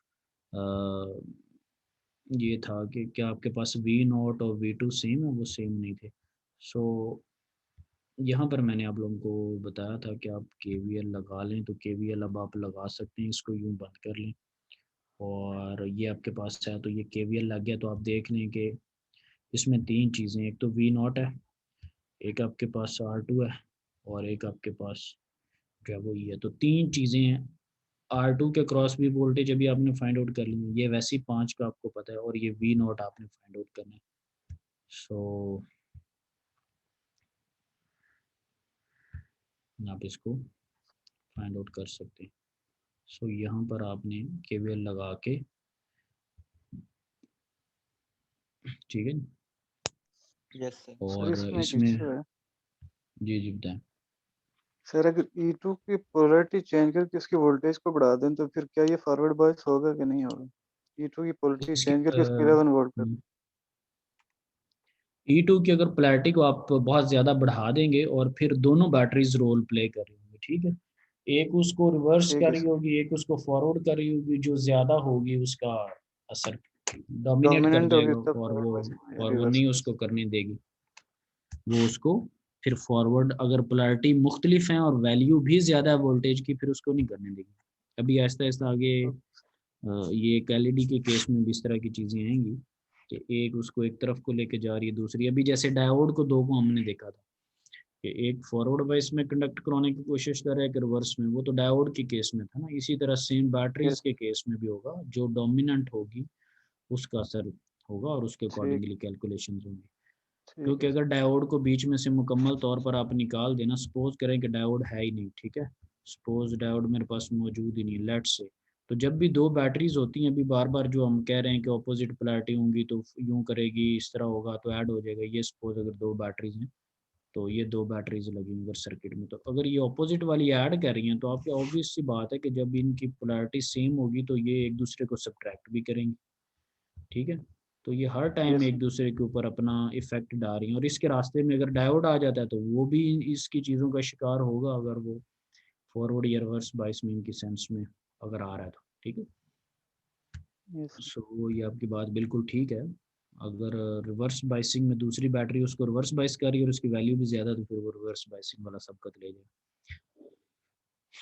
Speaker 1: ये था कि क्या आपके पास V0 और V2 सेम है, वो सेम नहीं थे। सो यहाँ पर मैंने आप लोगों को बताया था कि आप KVL लगा लें, तो KVL अब आप लगा सकते हैं, इसको यूँ बंद कर लें, और ये आपके पास है तो ये KVL लग गया। तो आप देख लें कि इसमें 3 चीज़ें, एक तो V0 है, एक आपके पास R2 है, और एक आपके पास जो है वो ये है, तो 3 चीज़ें हैं। R2 के क्रॉस भी वोल्टेज अभी आपने फाइंड आउट कर ली, ये वैसे ही 5 का आपको पता है, और ये V0 आपने फाइंड आउट करना है। सो आप इसको फाइंड आउट कर सकते हैं। सो यहाँ पर आपने KVL लगा के, ठीक है,
Speaker 3: यस सर।
Speaker 6: सर
Speaker 1: और
Speaker 6: इसमें एक
Speaker 1: इसमें
Speaker 6: इशू है
Speaker 1: जी बताएं।
Speaker 6: सर, अगर E2 की पोलैरिटी चेंज करके उसकी वोल्टेज को बढ़ा दें तो फिर क्या ये फॉरवर्ड बायस होगा कि नहीं होगा? E2 की पोलैरिटी
Speaker 1: इसकी
Speaker 6: चेंज करके उसकी 11 वोल्ट कर दें।
Speaker 1: E2 की अगर पोलैरिटी को आप बहुत ज़्यादा बढ़ा देंगे और फिर दोनों बैटरीज रोल प्ले कर रही होंगी, ठीक है, एक उसको रिवर्स
Speaker 6: ठीक
Speaker 1: कर
Speaker 6: है
Speaker 1: रही
Speaker 6: सर।
Speaker 1: होगी, एक उसको फॉरवर्ड कर रही होगी, जो ज़्यादा होगी उसका असर डोमिनेट कर
Speaker 6: डोमिनेंट होगी
Speaker 1: जाएगा,
Speaker 6: तब
Speaker 1: और
Speaker 6: फॉरवर्ड
Speaker 1: वो
Speaker 6: बायस या
Speaker 1: और वो
Speaker 6: रिवर्स
Speaker 1: नहीं
Speaker 6: बायस।
Speaker 1: उसको करने देगी, वो उसको फिर फॉरवर्ड, अगर पोलैरिटी मुख्तलिफ हैं और वैल्यू भी ज़्यादा है वोल्टेज की, फिर उसको नहीं करने देगी। अभी आहिस्ता आहिस्ता आगे ये एक LED के केस में भी इस तरह की चीज़ें आएंगी कि एक उसको एक तरफ को लेके जा रही है, दूसरी, अभी जैसे डायोड को 2 को हमने देखा था कि एक फॉरवर्ड वाइस में कंडक्ट कराने की कोशिश कर रहा है, एक रिवर्स में, वो तो डायोड के केस में था ना। इसी तरह सेम बैटरीज
Speaker 6: यस
Speaker 1: के केस में भी होगा, जो डोमिनेंट होगी उसका असर होगा और उसके
Speaker 6: ठीक
Speaker 1: अकॉर्डिंगली कैलकुलेशन होंगी।
Speaker 6: ठीक
Speaker 1: क्योंकि
Speaker 6: है
Speaker 1: अगर
Speaker 6: सर।
Speaker 1: डायोड को बीच में से मुकम्मल तौर पर आप निकाल देना, सपोज करें कि डायोड है ही नहीं, ठीक है, सपोज डायोड मेरे पास मौजूद ही नहीं, लेट्स से, तो जब भी 2 बैटरीज होती हैं, अभी बार बार जो हम कह रहे हैं कि अपोजिट पोलैरिटी होंगी तो यूं करेगी, इस तरह होगा तो ऐड हो जाएगा, ये सपोज अगर 2 बैटरीज हैं तो ये 2 बैटरीज लगी अगर सर्किट में, तो अगर ये ऑपोजिट वाली ऐड कर रही हैं तो आपकी ऑब्वियस सी बात है कि जब इनकी पोलैरिटी सेम होगी तो ये एक दूसरे को सब्ट्रैक्ट भी करेंगे, ठीक है। तो ये हर टाइम
Speaker 6: यस
Speaker 1: एक दूसरे के ऊपर अपना इफेक्ट डाल रही हैं, और इसके रास्ते में अगर डायोड आ जाता है तो वो भी इसकी चीज़ों का शिकार होगा, अगर वो फॉरवर्ड या रिवर्स बाइस में इनकी सेंस में अगर आ रहा है तो, ठीक है।
Speaker 6: यस
Speaker 1: सो ये आपकी बात बिल्कुल ठीक है। अगर रिवर्स बाइसिंग में दूसरी बैटरी उसको रिवर्स बाइस कर रही है और उसकी वैल्यू भी ज़्यादा, तो फिर वो रिवर्स बाइसिंग वाला सबकत ले जाए।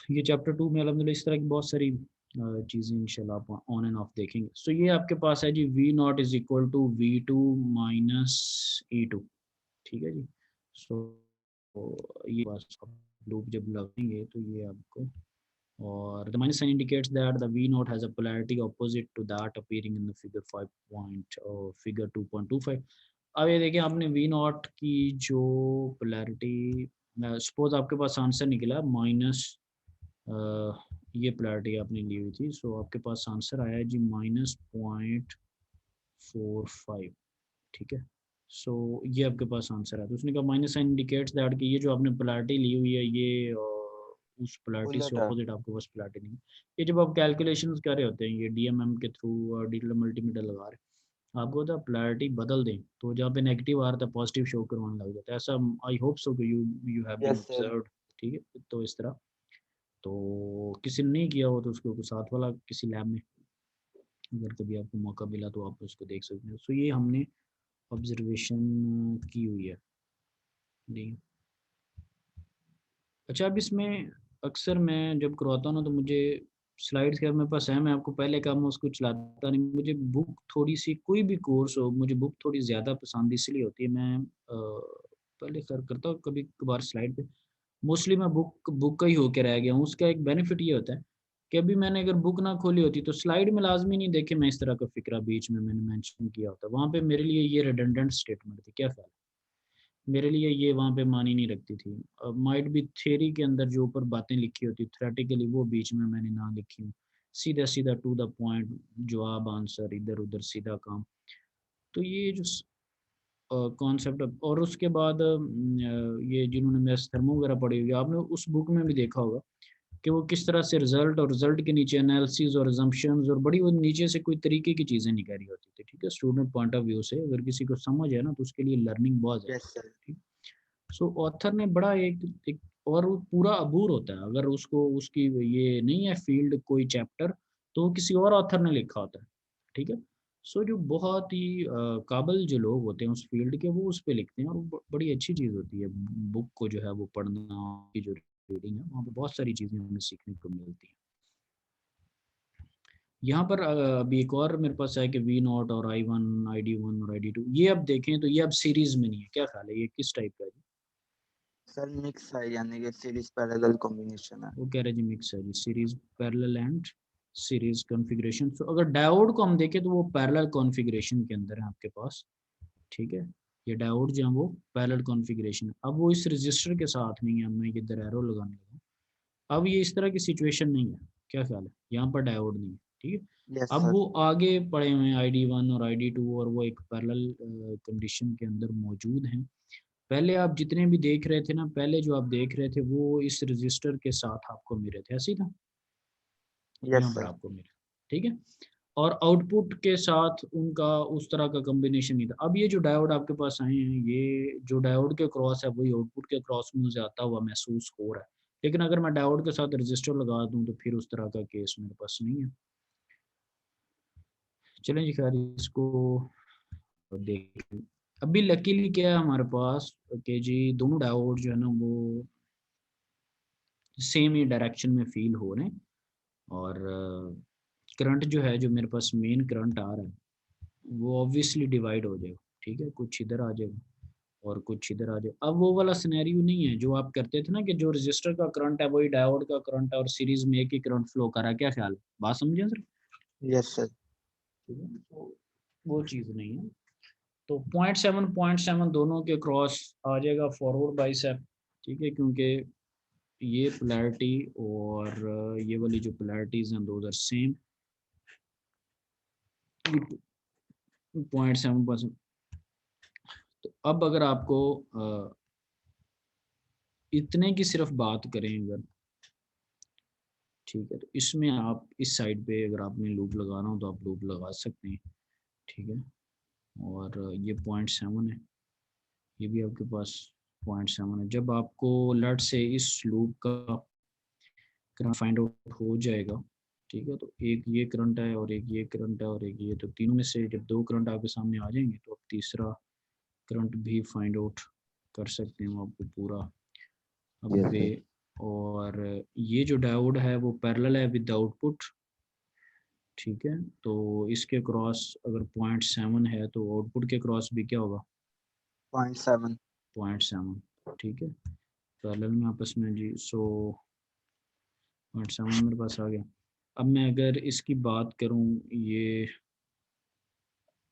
Speaker 1: ये चैप्टर 2 में अल्हम्दुलिल्लाह इस तरह की बहुत सारी चीज़ें इंशाल्लाह आप ऑन एंड ऑफ देखेंगे। सो ये आपके पास है जी V naught is equal to V2 minus E2, ठीक है जी। सो ये बस लूप जब लगाएंगे तो ये आपको, और the minus sign indicates that the V naught has a polarity opposite to that appearing in the figure 5 point or figure 2.25। अब ये देखिए आपने V naught की जो पोलैरिटी, सपोज आपके पास आंसर निकला माइनस, ये पोलैरिटी आपने ली हुई थी, सो आपके पास आंसर आया जी -0.45, ठीक है। सो ये आपके पास आंसर है, तो उसने कहा माइनस साइन इंडिकेट्स दैट कि ये जो आपने पोलैरिटी ली हुई है ये उस पोलैरिटी से
Speaker 3: उलट है।
Speaker 1: ऑपोजिट आपके पास पोलैरिटी नहीं है। ये जब आप कैलकुलेशंस कर रहे होते हैं ये डीएमएम के थ्रू और डिजिटल मल्टीमीटर लगा रहे हैं, आपको होता है पोलैरिटी बदल दें तो जहाँ पे नेगेटिव आ रहा था पॉजिटिव शो करवाने लग जाता है, ऐसा आई होप सो कि you have been
Speaker 3: yes sir.
Speaker 1: Observed, ठीक है। तो इस तरह, तो किसी ने नहीं किया हो तो उसको साथ वाला किसी लैब में अगर कभी आपको मौका मिला तो आप उसको देख सकते हो। सो ये हमने ऑब्जर्वेशन की हुई है जी। अच्छा, अब इसमें अक्सर मैं जब करवाता हूँ ना तो मुझे स्लाइड्स क्या मेरे पास है, मैं आपको पहले कहा मैं उसको चलाता नहीं, मुझे बुक थोड़ी सी कोई भी कोर्स हो मुझे बुक थोड़ी ज़्यादा पसंद इसलिए होती है, मैं पहले कर करता हूँ कभी कभार स्लाइड पे, मोस्टली मैं बुक का ही होके रह गया हूँ। उसका एक बेनिफिट ये होता है कि अभी मैंने अगर बुक ना खोली होती तो स्लाइड में लाजमी नहीं देखे मैं इस तरह का फिक्रा बीच में मैंने मेंशन किया होता, वहाँ पे मेरे लिए ये रिडंडेंट स्टेटमेंट थी, क्या ख्याल है? मेरे लिए ये वहाँ पे मानी नहीं रखती थी। माइट भी थ्योरी के अंदर जो ऊपर बातें लिखी होती थ्योरेटिकली वो बीच में मैंने ना लिखी हूँ, सीधा सीधा टू द पॉइंट, जवाब आंसर इधर उधर सीधा काम। तो ये जो कॉन्सेप्ट, और उसके बाद ये जिन्होंने मैथ्स थर्मो वगैरह पढ़ी होगी आपने उस बुक में भी देखा होगा कि वो किस तरह से रिजल्ट और रिजल्ट के नीचे एनालिसिस और अजम्पशंस और बड़ी वो नीचे से कोई तरीके की चीज़ें नहीं कह रही होती थी, ठीक है। स्टूडेंट पॉइंट ऑफ व्यू से अगर किसी को समझ है ना तो उसके लिए लर्निंग बहुत ज़्यादा
Speaker 3: यस
Speaker 1: होती है,
Speaker 3: सर।
Speaker 1: ठीक। सो ऑथर ने बड़ा एक और वो पूरा अबूर होता है अगर उसको उसकी ये नहीं है फील्ड कोई चैप्टर तो वो किसी और ऑथर ने लिखा होता है, ठीक है। सो जो बहुत ही काबिल जो लोग होते हैं उस फील्ड के वो उस पे लिखते हैं, और वो बड़ी अच्छी चीज़ होती है बुक को जो है वो पढ़ना की जो रीडिंग है वहाँ पे बहुत सारी चीज़ें हमें सीखने को मिलती हैं। यहाँ पर अभी एक और मेरे पास है कि वी नॉट और I1 ID1 और ID2 ये अब देखें तो ये अब सीरीज में नहीं है, क्या ख्याल है ये किस टाइप का है?
Speaker 3: सर मिक्स है यानी कि सीरीज पैरेलल कॉम्बिनेशन है।
Speaker 1: वो कह रहे जी मिक्स है जी, series parallel and series configuration. तो अगर डायोड को हम देखें तो वो पैरेलल कॉन्फ़िगरेशन के अंदर है आपके पास, ठीक है। ये डायोड जो है वो पैरेलल कॉन्फ़िगरेशन है, अब वो इस रजिस्टर के साथ नहीं है, मैं इधर एरो लगाने लगा, अब ये इस तरह की सिचुएशन नहीं है, क्या ख्याल है? यहाँ पर डायोड नहीं है, ठीक है।
Speaker 3: यस
Speaker 1: अब
Speaker 3: सर।
Speaker 1: वो आगे पड़े हुए हैं ID1 और ID2 और वो एक पैरेलल कंडीशन के अंदर मौजूद हैं। पहले आप जितने भी देख रहे थे ना, पहले जो आप देख रहे थे वो इस रजिस्टर के साथ आपको मिले थे, ऐसे ही था
Speaker 3: यस
Speaker 1: यहाँ पर
Speaker 3: सर।
Speaker 1: आपको मिले, ठीक है। और आउटपुट के साथ उनका उस तरह का कॉम्बिनेशन नहीं था। अब ये जो डायोड आपके पास आए हैं ये जो डायोड के क्रॉस है वही आउटपुट के क्रॉस मुझे आता हुआ महसूस हो रहा है, लेकिन अगर मैं डायोड के साथ रजिस्टर लगा दूं तो फिर उस तरह का केस मेरे पास नहीं है। चलें जी, खैर इसको देख, अभी लकीली क्या है हमारे पास कि जी दोनों डायोड जो है ना वो सेम ही डायरेक्शन में फील हो रहे हैं, और करंट जो है जो मेरे पास मेन करंट आ रहा है वो ऑब्वियसली डिवाइड हो जाएगा, ठीक है। कुछ इधर आ जाएगा और कुछ इधर आ जाएगा। अब वो वाला सिनेरियो नहीं है जो आप करते थे ना कि जो रजिस्टर का करंट है वही डायोड का करंट है और सीरीज में एक ही करंट फ्लो कर रहा है, क्या ख्याल है? बात समझे सर?
Speaker 3: Yes sir.
Speaker 1: ठीक है, तो वो चीज़ नहीं है। तो 0.7 दोनों के क्रॉस आ जाएगा फॉरवर्ड बाइसेप, ठीक है, क्योंकि ये पोलैरिटी और ये वाली जो पोलैरिटीज हैं दोज आर सेम। 0.7%। तो अब अगर आपको इतने की सिर्फ बात करें अगर, ठीक है, तो इसमें आप इस साइड पे अगर आपने लूप लगाना हो तो आप लूप लगा सकते हैं, ठीक है। और ये 0.7 है, ये भी आपके पास 0.7 है। जब आपको लट से इस लूप का करंट फाइंड आउट हो जाएगा, ठीक है, तो एक ये करंट है और एक ये करंट है और एक ये, तो तीनों में से जब 2 करंट आपके सामने आ जाएंगे तो आप तीसरा करंट भी फाइंड आउट कर सकते हैं आपको पूरा अब
Speaker 4: Yes,
Speaker 1: वे। और ये जो डायोड है वो पैरेलल है विद आउटपुट, ठीक है, तो इसके क्रॉस अगर 0.7 है तो आउटपुट के क्रॉस भी क्या होगा
Speaker 3: 0.7।
Speaker 1: 0.7, ठीक है, पैरेलल में आपस में जी। सो 0.7 मेरे पास आ गया। अब मैं अगर इसकी बात करूं ये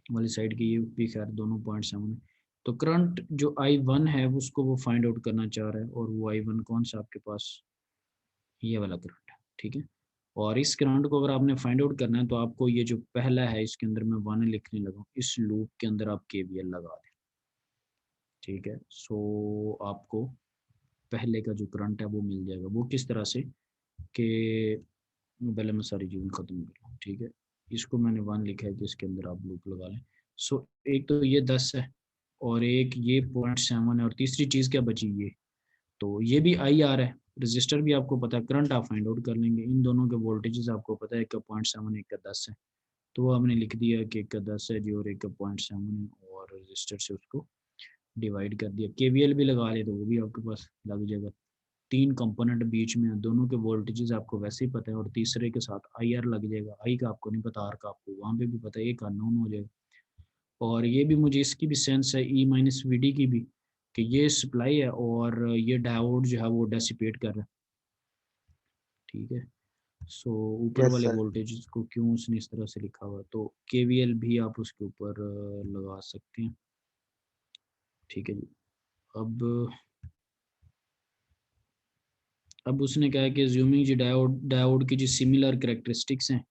Speaker 1: वाली साइड की, ये भी खैर दोनों 0.7 है, तो करंट जो I1 है उसको वो फाइंड आउट करना चाह रहा है, और वो I1 कौन सा आपके पास, ये वाला करंट है, ठीक है। और इस करंट को अगर आपने फाइंड आउट करना है तो आपको ये जो पहला है इसके अंदर मैं 1 लिखने लगा, इस लूप के अंदर आप KVL लगा दें, ठीक है। सो आपको पहले का जो करंट है वो मिल जाएगा। वो किस तरह से कि पहले मैं सारी चीज़ें ख़त्म कर लूँ, ठीक है। इसको मैंने 1 लिखा है कि इसके अंदर आप लूप लगा लें। सो एक तो ये 10 है और एक ये 0.7 है, और तीसरी चीज़ क्या बची, ये तो ये भी IR है, रजिस्टर भी आपको पता है, करंट आप फाइंड आउट कर लेंगे। इन दोनों के वोल्टेजेस आपको पता है, एक का 0.7 एक का 10 है, तो वो हमने लिख दिया कि एक का 10 है जी और एक का 0.7 है, और रजिस्टर से उसको डिवाइड कर दिया। KVL भी लगा ले तो वो भी आपके पास लग जाएगा। 3 कंपोनेंट बीच में है, दोनों के वोल्टेजेस आपको वैसे ही पता है, और तीसरे के साथ IR लग जाएगा। I का आपको नहीं पता, R का आपको वहाँ पे भी पता है, एक अननोन हो जाएगा। और ये भी मुझे इसकी भी सेंस है E माइनस VD की भी, कि ये सप्लाई है और ये डायोड जो है वो डेसिपेट कर रहा है, ठीक है। सो ऊपर
Speaker 3: यस
Speaker 1: वाले
Speaker 3: सर।
Speaker 1: वोल्टेज को क्यों उसने इस तरह से लिखा हुआ, तो KVL भी आप उसके ऊपर लगा सकते हैं, ठीक है जी। अब उसने कहा कि ज्यूमिंग जी डायोड की जो सिमिलर करेक्टरिस्टिक्स हैं,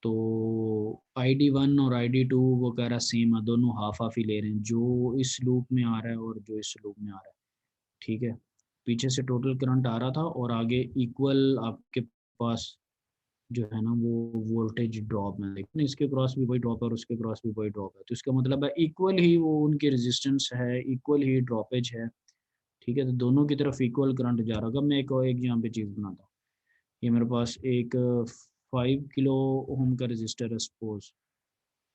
Speaker 1: तो ID1 और ID2 वो कह रहा सेम है, दोनों हाफ हाफ ही ले रहे हैं, जो इस लूप में आ रहा है और जो इस लूप में आ रहा है, ठीक है। पीछे से टोटल करंट आ रहा था और आगे इक्वल आपके पास जो है ना वो वोल्टेज ड्रॉप है, लेकिन इसके क्रॉस भी वही ड्रॉप है और उसके क्रॉस भी वही ड्रॉप है, तो इसका मतलब है इक्वल ही वो उनकी रेजिस्टेंस है, इक्वल ही ड्रॉपेज है, ठीक है। तो दोनों की तरफ इक्वल करंट जा रहा होगा। मैं एक यहाँ पे चीज़ बनाता हूँ, ये मेरे पास एक 5 किलो ओम का रजिस्टर है सपोज,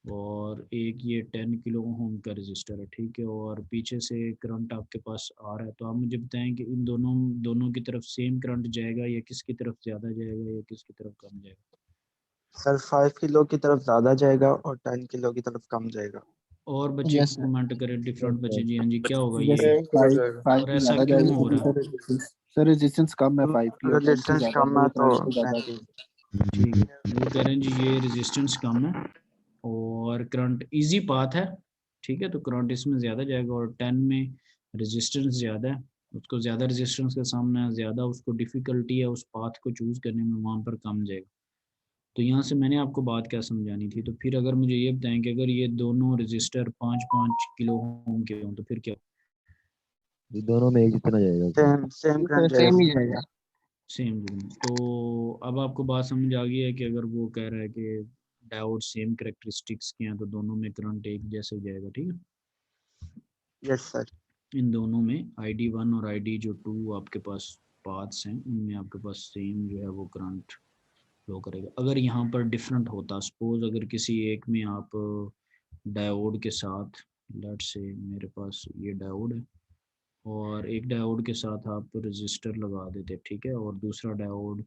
Speaker 1: और एक ये 10 किलो ओम का रजिस्टर है, ठीक है, और पीछे से करंट आपके पास आ रहा है, तो आप मुझे बताएं कि इन दोनों की तरफ सेम करंट जाएगा या किसकी तरफ ज़्यादा जाएगा या किसकी तरफ कम जाएगा।
Speaker 3: सर 5 किलो की तरफ ज़्यादा जाएगा और 10 किलो की तरफ कम जाएगा।
Speaker 1: और बच्चे
Speaker 11: यस सर।
Speaker 1: कमेंट करें, डिफरेंट बच्चे जी, हाँ जी क्या होगा
Speaker 11: यस
Speaker 1: ये,
Speaker 11: सर, 5
Speaker 1: और
Speaker 11: की
Speaker 1: ऐसा
Speaker 11: ज्यादा
Speaker 1: क्यों
Speaker 11: जाएगी
Speaker 1: हो
Speaker 11: क्योंकि
Speaker 1: रहा है।
Speaker 11: सर रेजिस्टेंस कम है 5 की और 10 की
Speaker 3: रेजिस्टेंस
Speaker 11: ज्यादा है,
Speaker 3: कम
Speaker 11: तो
Speaker 3: है
Speaker 11: ये
Speaker 3: तो
Speaker 11: करंट को ज्यादा
Speaker 3: 10 की।
Speaker 11: देगी।
Speaker 1: ठीक है, वो कह रहे हैं जी ये रेजिस्टेंस कम है और करंट इजी पाथ है, ठीक है, तो करंट इसमें ज़्यादा जाएगा, और 10 में रेजिस्टेंस ज़्यादा है, उसको ज़्यादा रेजिस्टेंस का सामना है, ज़्यादा उसको डिफ़िकल्टी है उस पाथ को चूज़ करने में, वहाँ पर कम जाएगा। तो यहाँ से मैंने आपको बात क्या समझानी थी, तो फिर अगर मुझे ये बताएं कि अगर ये दोनों रजिस्टर 5-5 किलो ओम के हों तो फिर क्या,
Speaker 4: ये दोनों में एक जितना जाएगा उसमें।
Speaker 3: सेम करंट
Speaker 11: सर सेम
Speaker 3: जाएगा।
Speaker 11: ही जाएगा।
Speaker 1: सेम। तो अब आपको बात समझ आ गई है कि अगर वो कह रहा है कि डायोड सेम करेक्टरिस्टिक्स के हैं तो दोनों में करंट एक जैसे ही जाएगा, ठीक है।
Speaker 3: Yes sir.
Speaker 1: इन दोनों में ID1 और ID जो 2 आपके पास पाथ्स हैं उनमें आपके पास सेम जो है वो करंट फ्लो करेगा। अगर यहाँ पर डिफरेंट होता, सपोज अगर किसी एक में आप डायोड के साथ, लेट से मेरे पास ये डायोड है और एक डायोड के साथ आप रजिस्टर लगा देते, ठीक है, और दूसरा डायोड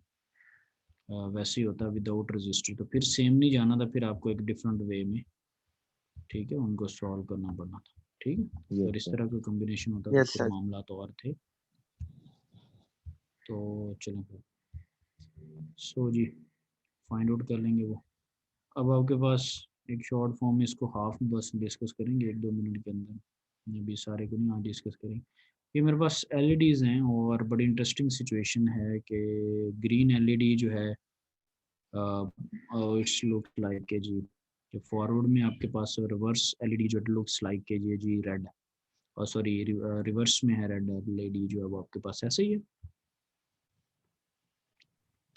Speaker 1: वैसे ही होता विदाउट रजिस्टर, तो फिर सेम नहीं जाना था, फिर आपको एक डिफरेंट वे में, ठीक है, उनको सॉल्व करना पड़ना था, ठीक है।
Speaker 4: यस
Speaker 1: अगर इस
Speaker 4: सर।
Speaker 1: तरह का कॉम्बिनेशन होता तो
Speaker 3: यस
Speaker 1: फिर
Speaker 3: सर।
Speaker 1: मामला तो और थे। तो चलें फिर, सो जी फाइंड आउट कर लेंगे वो। अब आपके पास एक शॉर्ट फॉर्म में इसको हाफ बस डिस्कस करेंगे 1-2 मिनट के अंदर, अभी सारे को नहीं आज डिस्कस करेंगे। ये मेरे पास LEDs हैं और बड़ी इंटरेस्टिंग सिचुएशन है कि ग्रीन LED जो है इट्स लुक लाइक के जी, जो फॉरवर्ड में आपके पास रिवर्स LED जो लुक्स लाइक के जी रेड है, और सॉरी रिवर्स में है रेड एलईडी जो है वो आपके पास ऐसे ही है।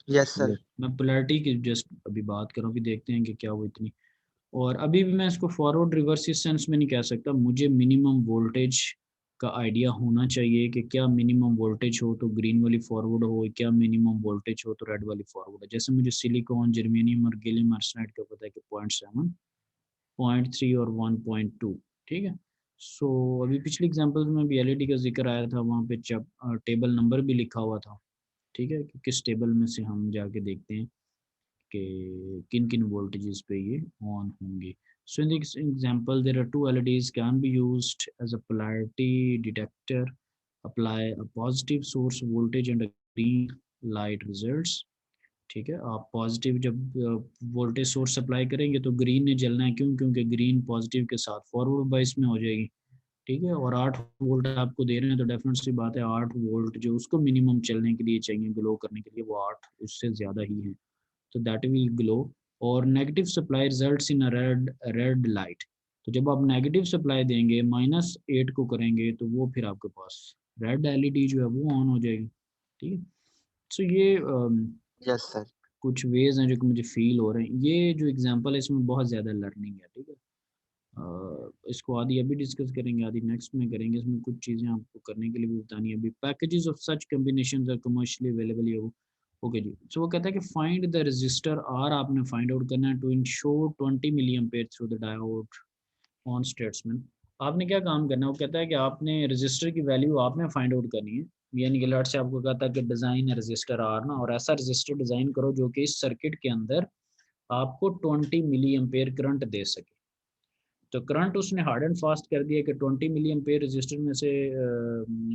Speaker 3: Yes sir.
Speaker 1: मैं पोलैरिटी की जस्ट अभी बात कर रहा हूँ, अभी देखते हैं कि क्या वो इतनी, और अभी भी मैं इसको फॉरवर्ड रिवर्स इस सेंस में नहीं कह सकता, मुझे मिनिमम वोल्टेज का आइडिया होना चाहिए कि क्या मिनिमम वोल्टेज हो तो ग्रीन वाली फॉरवर्ड हो, क्या मिनिमम वोल्टेज हो तो रेड वाली फॉरवर्ड है। जैसे मुझे सिलिकॉन, जर्मेनियम और गैलियम आर्सेनाइड का पता है कि 0.7, 0.3 और 1.2, ठीक है। सो अभी पिछले एग्जांपल्स में भी एलईडी का जिक्र आया था, वहाँ पे टेबल नंबर भी लिखा हुआ था, ठीक है, कि किस टेबल में से हम जाके देखते हैं कि किन किन वोल्टेजेस पे ये ऑन होंगे। So in this example, there are two LEDs can be used as a polarity detector. Apply a positive source voltage and a green light results. ठीक है, आप पॉजिटिव जब वोल्टेज सोर्स अप्लाई करेंगे तो green ने जलना है, क्यों? क्योंकि ग्रीन पॉजिटिव के साथ फॉरवर्ड बाइस में हो जाएगी, ठीक है। और 8 वोल्ट आपको दे रहे हैं तो डेफिनेट सी बात है 8 वोल्ट जो उसको मिनिमम चलने के लिए चाहिए, ग्लो करने के लिए, वो 8 उससे ज़्यादा ही है, तो दैट विल ग्लो। और negative supply results in a red light, तो जब आप नेगेटिव सप्लाई देंगे -8 को करेंगे तो वो फिर आपके पास रेड एलईडी जो है वो ऑन हो जाएगी, ठीक है। सो ये
Speaker 3: यस सर।
Speaker 1: कुछ वेज हैं जो कि मुझे फील हो रहे हैं। ये जो एग्जांपल है इसमें बहुत ज़्यादा लर्निंग है, ठीक है। इसको आधी अभी डिस्कस करेंगे, आधी नेक्स्ट में करेंगे। इसमें कुछ चीज़ें आपको करने के लिए भी बतानी है। अभी packages of such combinations are commercially available, ये वो ओके जी। सो वो कहता है कि फाइंड द रजिस्टर आर, आपने फाइंड आउट करना है to ensure 20 milliampere through the diode on statesman. आपने क्या काम करना है, वो कहता है कि आपने रजिस्टर की वैल्यू आपने फाइंड आउट करनी है, यानी कि लर्ट से आपको कहता है कि डिज़ाइन है रजिस्टर आर ना, और ऐसा रजिस्टर डिज़ाइन करो जो कि इस सर्किट के अंदर आपको 20 मिली एम्पेयर करंट दे सके। तो करंट उसने हार्ड एंड फास्ट कर दिया कि 20 मिली एम्पेयर रजिस्टर में से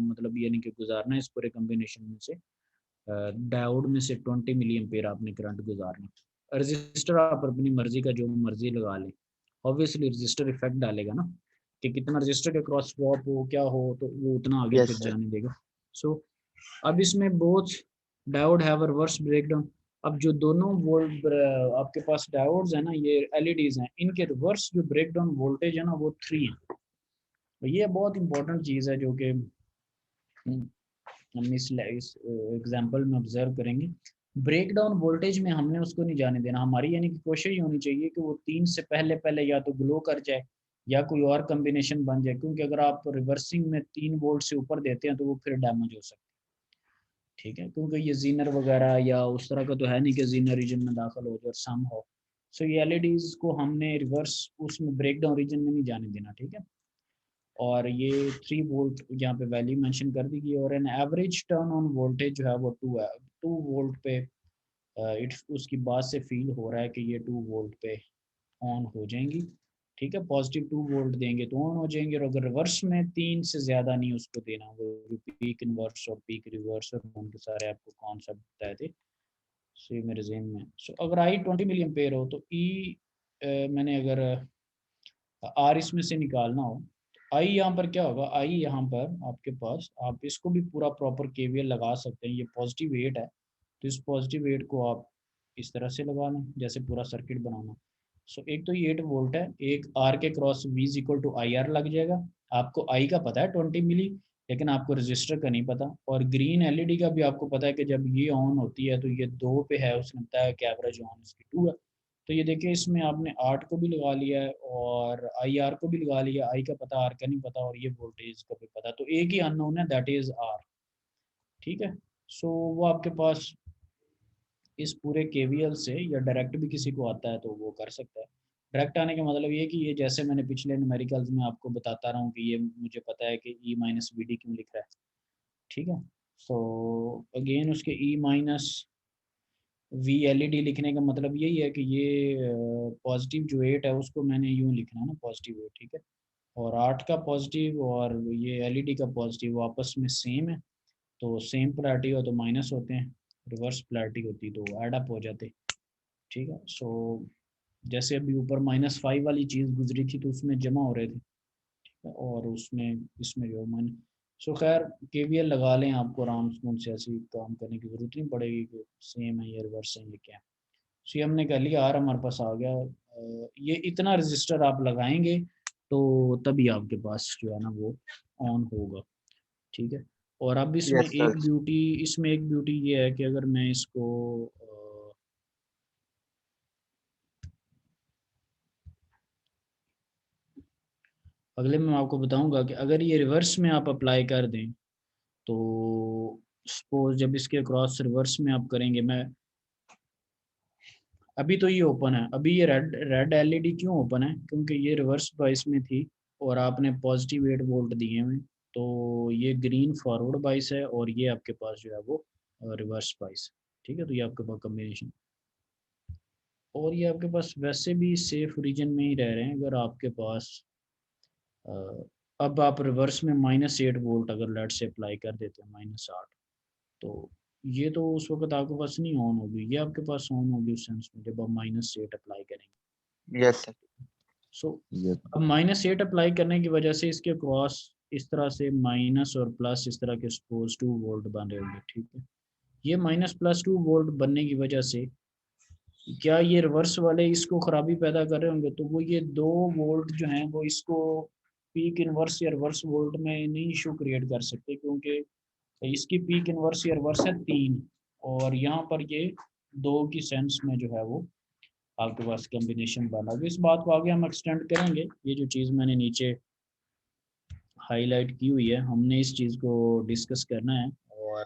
Speaker 1: मतलब यानी कि गुजारना है इस पूरे कम्बिनेशन में से, डायोड में से 20 मिली एम्पेयर आपने करंट गुजारना। रजिस्टर आप अपनी मर्जी का जो मर्जी लगा लें, ऑब्वियसली रजिस्टर इफेक्ट डालेगा ना, कि कितना रजिस्टर के क्रॉस स्वैप हो क्या हो तो वो उतना आगे फिर
Speaker 3: यस सर।
Speaker 1: जाने देगा। सो अब इसमें both diode have reverse breakdown. अब जो दोनों वोल्ट आपके पास डायोड्स है ना, ये एलईडीज हैं, इनके रिवर्स जो ब्रेकडाउन वोल्टेज है ना वो 3 है। तो ये बहुत इंपॉर्टेंट चीज़ है जो कि हम इस एग्जांपल में ऑब्जर्व करेंगे। ब्रेकडाउन वोल्टेज में हमने उसको नहीं जाने देना, हमारी यानी कि कोशिश ही होनी चाहिए कि वो 3 से पहले पहले या तो ग्लो कर जाए या कोई और कम्बिनेशन बन जाए, क्योंकि अगर आप रिवर्सिंग में 3 वोल्ट से ऊपर देते हैं तो वो फिर डैमेज हो सकता है, ठीक है, क्योंकि ये जीनर वगैरह या उस तरह का तो है नहीं कि जीनर रीजन में दाखिल हो जाए सम हो। सो ये एलईडीज को हमने रिवर्स उसमें ब्रेकडाउन रीजन में नहीं जाने देना, ठीक है। और ये 3 वोल्ट यहाँ पे वैल्यू मेंशन कर दी गई, और an average turn on voltage जो है वो 2 है, 2 वोल्ट पे इट उसकी बात से फील हो रहा है कि ये 2 वोल्ट पे ऑन हो जाएंगी, ठीक है। पॉजिटिव 2 वोल्ट देंगे तो ऑन हो जाएंगे, और अगर रिवर्स में 3 से ज़्यादा नहीं उसको देना, वो पीक इनवर्स और पीक रिवर्स और उनके सारे आपको कॉन्सेप्ट बताए थे, सो ये मेरे जहन में। सो अगर आई 20 मिली एम्पेयर हो तो ई मैंने अगर आर इसमें से निकालना हो, आई यहाँ पर क्या होगा, आई यहाँ पर आपके पास, आप इसको भी पूरा प्रॉपर केवीएल लगा सकते हैं। ये पॉजिटिव 8 है तो इस पॉजिटिव 8 को आप इस तरह से लगा लें जैसे पूरा सर्किट बनाना। सो एक तो ये 8 वोल्ट है, एक आर के cross V equal to I R लग जाएगा। आपको आई का पता है 20 मिली, लेकिन आपको रजिस्टर का नहीं पता। और ग्रीन एलईडी का भी आपको पता है कि जब ये ऑन होती है तो ये 2 पे है, उसने बताया कि एवरेज ऑन इसकी 2 है। तो ये देखिए इसमें आपने 8 को भी लगा लिया है और आई आर को भी लगा लिया, आई का पता आर का नहीं पता, और ये वोल्टेज का भी पता, तो एक ही अननोन है दैट इज आर, ठीक है। सो वो आपके पास इस पूरे केवीएल से या डायरेक्ट भी किसी को आता है तो वो कर सकता है। डायरेक्ट आने का मतलब ये कि ये जैसे मैंने पिछले न्यूमेरिकल्स में आपको बताता रहा हूँ कि ये मुझे पता है कि ई माइनस वी डी क्यों लिख रहा है, ठीक है। सो अगेन उसके ई माइनस वी एलईडी लिखने का मतलब यही है कि ये पॉजिटिव जो 8 है उसको मैंने यूँ लिखना है ना, पॉजिटिव 8, ठीक है। और 8 का पॉजिटिव और ये एलईडी का पॉजिटिव आपस में सेम है, तो सेम पोलैरिटी हो तो माइनस होते हैं, रिवर्स पोलैरिटी होती तो ऐड अप हो जाते, ठीक है। सो जैसे अभी ऊपर -5 वाली चीज़ गुजरी थी तो उसमें जमा हो रहे थे, और उसमें इसमें जो मैंने, सो खैर केवीएल लगा लें, आपको आराम से ऐसे काम करने की ज़रूरत नहीं पड़ेगी कि सेम है या रिवर्स है ये क्या है। सो ये हमने कर लिया, आर हमारे पास आ गया। ये इतना रजिस्टर आप लगाएंगे तो तभी आपके पास जो है ना वो ऑन होगा, ठीक है। और अब इसमें एक ब्यूटी ये है कि अगर मैं इसको अगले में आपको बताऊंगा कि अगर ये रिवर्स में आप अप्लाई कर दें तो सपोज जब इसके क्रॉस रिवर्स में आप करेंगे, मैं अभी तो ये ओपन है, अभी ये रेड एलईडी क्यों ओपन है, क्योंकि ये रिवर्स बाइस में थी और आपने पॉजिटिव 8 वोल्ट दिए हुए, तो ये ग्रीन फॉरवर्ड बाइस है और ये आपके पास जो है वो रिवर्स बाइस, ठीक है। तो ये आपके पास कम्बिनेशन, और ये आपके पास वैसे भी सेफ रीजन में ही रह रहे हैं। अगर आपके पास अब आप रिवर्स में -8 वोल्ट अगर लेट से अप्लाई कर देते हैं -8, तो ये तो उस वक्त आपके पास नहीं ऑन होगी, ये आपके पास ऑन होगी उस सेंस में जब आप -8 अप्लाई करेंगे।
Speaker 3: Yes sir.
Speaker 1: सो अब -8 अप्लाई करने की वजह से इसके क्रॉस इस तरह से माइनस और प्लस इस तरह के सपोज 2 वोल्ट बन रहे होंगे, ठीक है। ये -+2 वोल्ट बनने की वजह से क्या ये रिवर्स वाले इसको खराबी पैदा कर रहे होंगे, तो वो ये 2 वोल्ट जो हैं वो इसको पीक इनवर्स या रिवर्स वोल्ट में नहीं इशू क्रिएट कर सकते, क्योंकि इसकी पीक इनवर्स या रिवर्स है 3 और यहाँ पर ये 2 की सेंस में जो है वो आपके पास कॉम्बिनेशन बना। इस बात को आगे हम एक्सटेंड करेंगे, ये जो चीज़ मैंने नीचे हाईलाइट की हुई है हमने इस चीज़ को डिस्कस करना है, और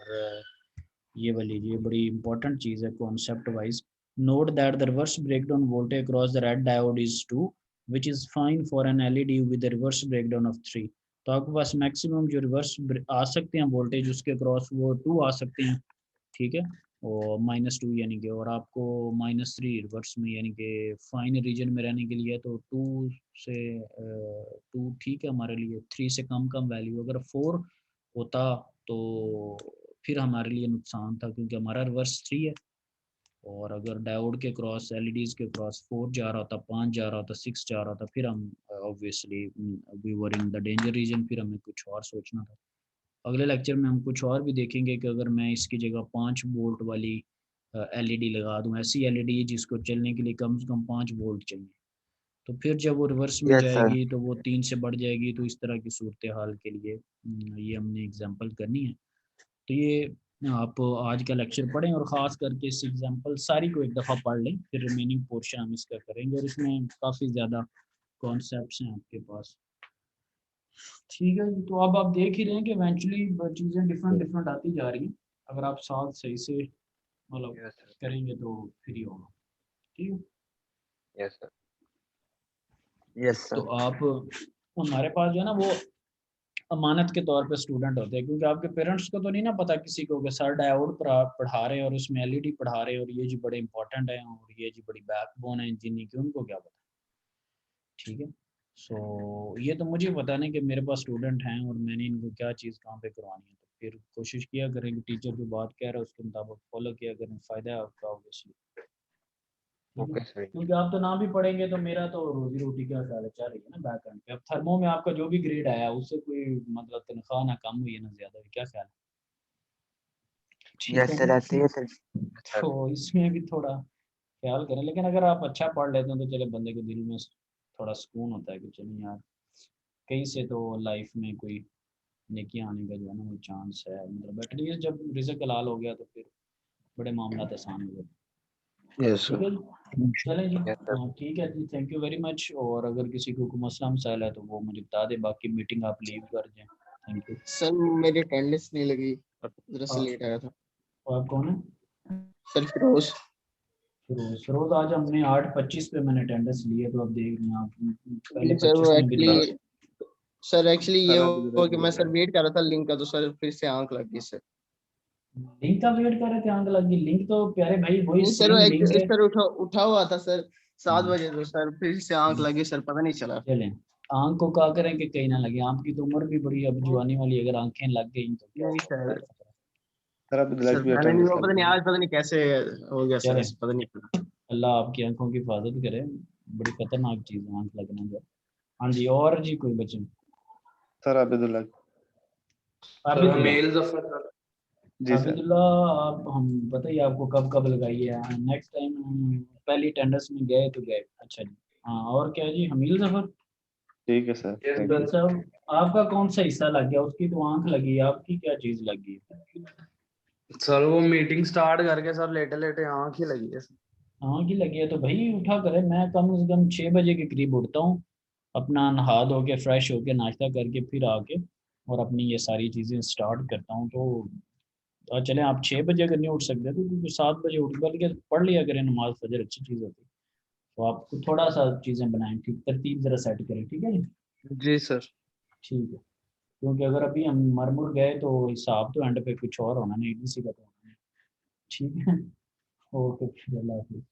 Speaker 1: ये वाली ये बड़ी इंपॉर्टेंट चीज़ है concept wise. Note that the reverse breakdown voltage across the red diode is 2 which is fine for an LED with the reverse breakdown of 3। तो आपके पास मैक्सिमम जो रिवर्स आ सकते हैं वोल्टेज उसके अक्रॉस वो 2 आ सकते हैं, ठीक है, और -2 यानी कि, और आपको -3 रिवर्स में यानी कि फाइन रीजन में रहने के लिए, तो 2 से 2 ठीक है हमारे लिए, 3 से कम वैल्यू, अगर 4 होता तो फिर हमारे लिए नुकसान था, क्योंकि हमारा रिवर्स 3 है, और अगर डायोड के क्रॉस एलईडीज के क्रॉस 4 जा रहा होता, 5 जा रहा होता, 6 जा रहा था, फिर हम obviously we were in the danger region, फिर हमें कुछ और सोचना था। अगले लेक्चर में हम कुछ और भी देखेंगे कि अगर मैं इसकी जगह 5 वोल्ट वाली एलईडी लगा दूं, ऐसी एलईडी जिसको चलने के लिए कम से कम 5 वोल्ट चाहिए, तो फिर जब वो रिवर्स में जाएगी तो वो 3 से बढ़ जाएगी, तो इस तरह की सूरत हाल के लिए ये हमने एग्जांपल करनी है। तो ये आप आज का लेक्चर पढ़ें और ख़ास करके इस एग्जांपल सारी को एक दफ़ा पढ़ लें, फिर रिमेनिंग पोर्शन हम इसका करेंगे, और इसमें काफ़ी ज़्यादा कॉन्सेप्ट्स हैं आपके पास, ठीक है। तो अब आप देख ही रहे हैं कि इवेंचुअली चीज़ें डिफरेंट आती जा रही हैं, अगर आप साथ सही से मतलब करेंगे तो फिर ही होगा, ठीक है।
Speaker 10: Yes sir.
Speaker 3: यस
Speaker 1: तो
Speaker 3: सर।
Speaker 1: आप हमारे पास जो है ना वो अमानत के तौर पे स्टूडेंट होते हैं, क्योंकि आपके पेरेंट्स को तो नहीं ना पता किसी को कि सर डायोड पढ़ा रहे हैं और उसमें एलईडी पढ़ा रहे हैं और ये जी बड़े इंपॉर्टेंट है और ये जी बड़ी बैकबोन है इंजीनियरिंग की, उनको क्या पता, ठीक है। सो ये तो मुझे पता नहीं कि मेरे पास स्टूडेंट हैं और मैंने इनको क्या चीज़ कहाँ पे करवानी है, तो फिर कोशिश किया करें कि टीचर जो बात कह रहा है उसके मुताबिक फॉलो किया करें, फ़ायदा है आपका ऑब्वियसली,
Speaker 10: ओके सर।
Speaker 1: क्योंकि आप तो ना भी पढ़ेंगे तो मेरा तो रोजी रोटी क्या ख्याल है चल रही है ना बैक एंड पे। अब थर्मो में आपका जो भी ग्रेड आया उससे कोई मतलब तनख्वाह ना कम हुई है ना ज़्यादा हुई, क्या ख्याल है, ठीक
Speaker 3: यस
Speaker 1: है
Speaker 3: सर,
Speaker 1: ना?
Speaker 3: ऐसे ही है सर।
Speaker 1: तो इसमें भी थोड़ा ख्याल करें, लेकिन अगर आप अच्छा पढ़ लेते हैं तो चले बंदे के दिल में थोड़ा सुकून होता है कि चलो यार कहीं से तो लाइफ में कोई नेकी आने का जो है ना वो चांस है, मतलब एटलीस्ट जब रिज़्क हलाल हो गया तो फिर बड़े मामला आसान हो गए,
Speaker 10: यस
Speaker 1: ठीक है
Speaker 10: सर।
Speaker 1: जी। चलें जी,
Speaker 10: यस सर।
Speaker 1: हाँ ठीक है जी, थैंक यू वेरी मच। और अगर किसी को कोई मसला मसाइल है तो वो मुझे बता दे, बाकी मीटिंग आप लीव कर दें, थैंक यू।
Speaker 7: सर मेरी अटेंडेंस नहीं लगी, जरा से लेट आया था।
Speaker 1: और आप कौन है?
Speaker 7: सर फिरोज।
Speaker 1: फिरोज आज हमने 8:25 पे मैंने अटेंडेंस ली है, तो अब देख रहे हैं आप पहले
Speaker 7: सर वो
Speaker 1: 25 में भी
Speaker 7: एक्चुअली
Speaker 1: लिया।
Speaker 7: सर एक्चुअली ये हुआ कि मैं सर वेट कर रहा था लिंक का, तो सर फिर से आंख लग गई सर।
Speaker 1: लिंक का वेट कर रहे थे, आंख लग गई? लिंक तो प्यारे भाई वही
Speaker 7: नहीं सर,
Speaker 1: सेम लिंक है।
Speaker 7: सर उठा हुआ था सर 7 बजे, तो सर फिर से आंख लगी सर, पता नहीं चला।
Speaker 1: चलें, आंख को क्या करें कि कहीं ना लगे, आपकी तो उम्र भी बड़ी अब जवानी वाली, अगर आंखें लग गई तो क्या
Speaker 7: नहीं
Speaker 1: होगा?
Speaker 7: सर, सर पहले नहीं हुआ, पता नहीं आज पता नहीं कैसे हो गया सर,
Speaker 1: चलें,
Speaker 7: पता नहीं चला।
Speaker 1: अल्लाह आपकी आंखों की हिफाजत करे, बड़ी खतरनाक चीज़ है आंख लगना जो। हाँ जी, और जी कोई बच्चे?
Speaker 6: सर आबिदुल्ला जी सर।
Speaker 1: आबिदुल्ला, आप हम बताइए आपको कब कब लगाई है, नेक्स्ट टाइम पहली अटेंडेंस में गए तो गए, अच्छा जी। हाँ और क्या जी, हमील जफर?
Speaker 10: ठीक है सर, thank you।
Speaker 1: साहब आपका कौन सा हिस्सा लग गया? उसकी तो आंख लगी, आपकी क्या चीज लगी?
Speaker 12: सर वो मीटिंग स्टार्ट करके सर लेटे लेटे आंख ही लगी है।
Speaker 1: आंख ही लगी है तो भाई उठा करे। मैं कम से कम 6 बजे के करीब उठता हूँ, अपना नहा धो के फ्रेश होके नाश्ता करके फिर आके और अपनी ये सारी चीज़ें स्टार्ट करता हूँ। तो चले आप 6 बजे अगर नहीं उठ सकते तो क्योंकि 7 बजे उठ करके पढ़ लिया करें नमाज फजर, अच्छी चीज़ होती है। तो आप थोड़ा सा चीज़ें बनाएं, ठीक तरतीब ज़रा सेट करें, ठीक है जी?
Speaker 12: जी सर।
Speaker 1: ठीक है, क्योंकि अगर अभी हम मर मुर गए तो हिसाब तो एंड पे कुछ और होना नहीं, इसी का तो होना है। ठीक है, ओके, अल्लाह हाफिज़।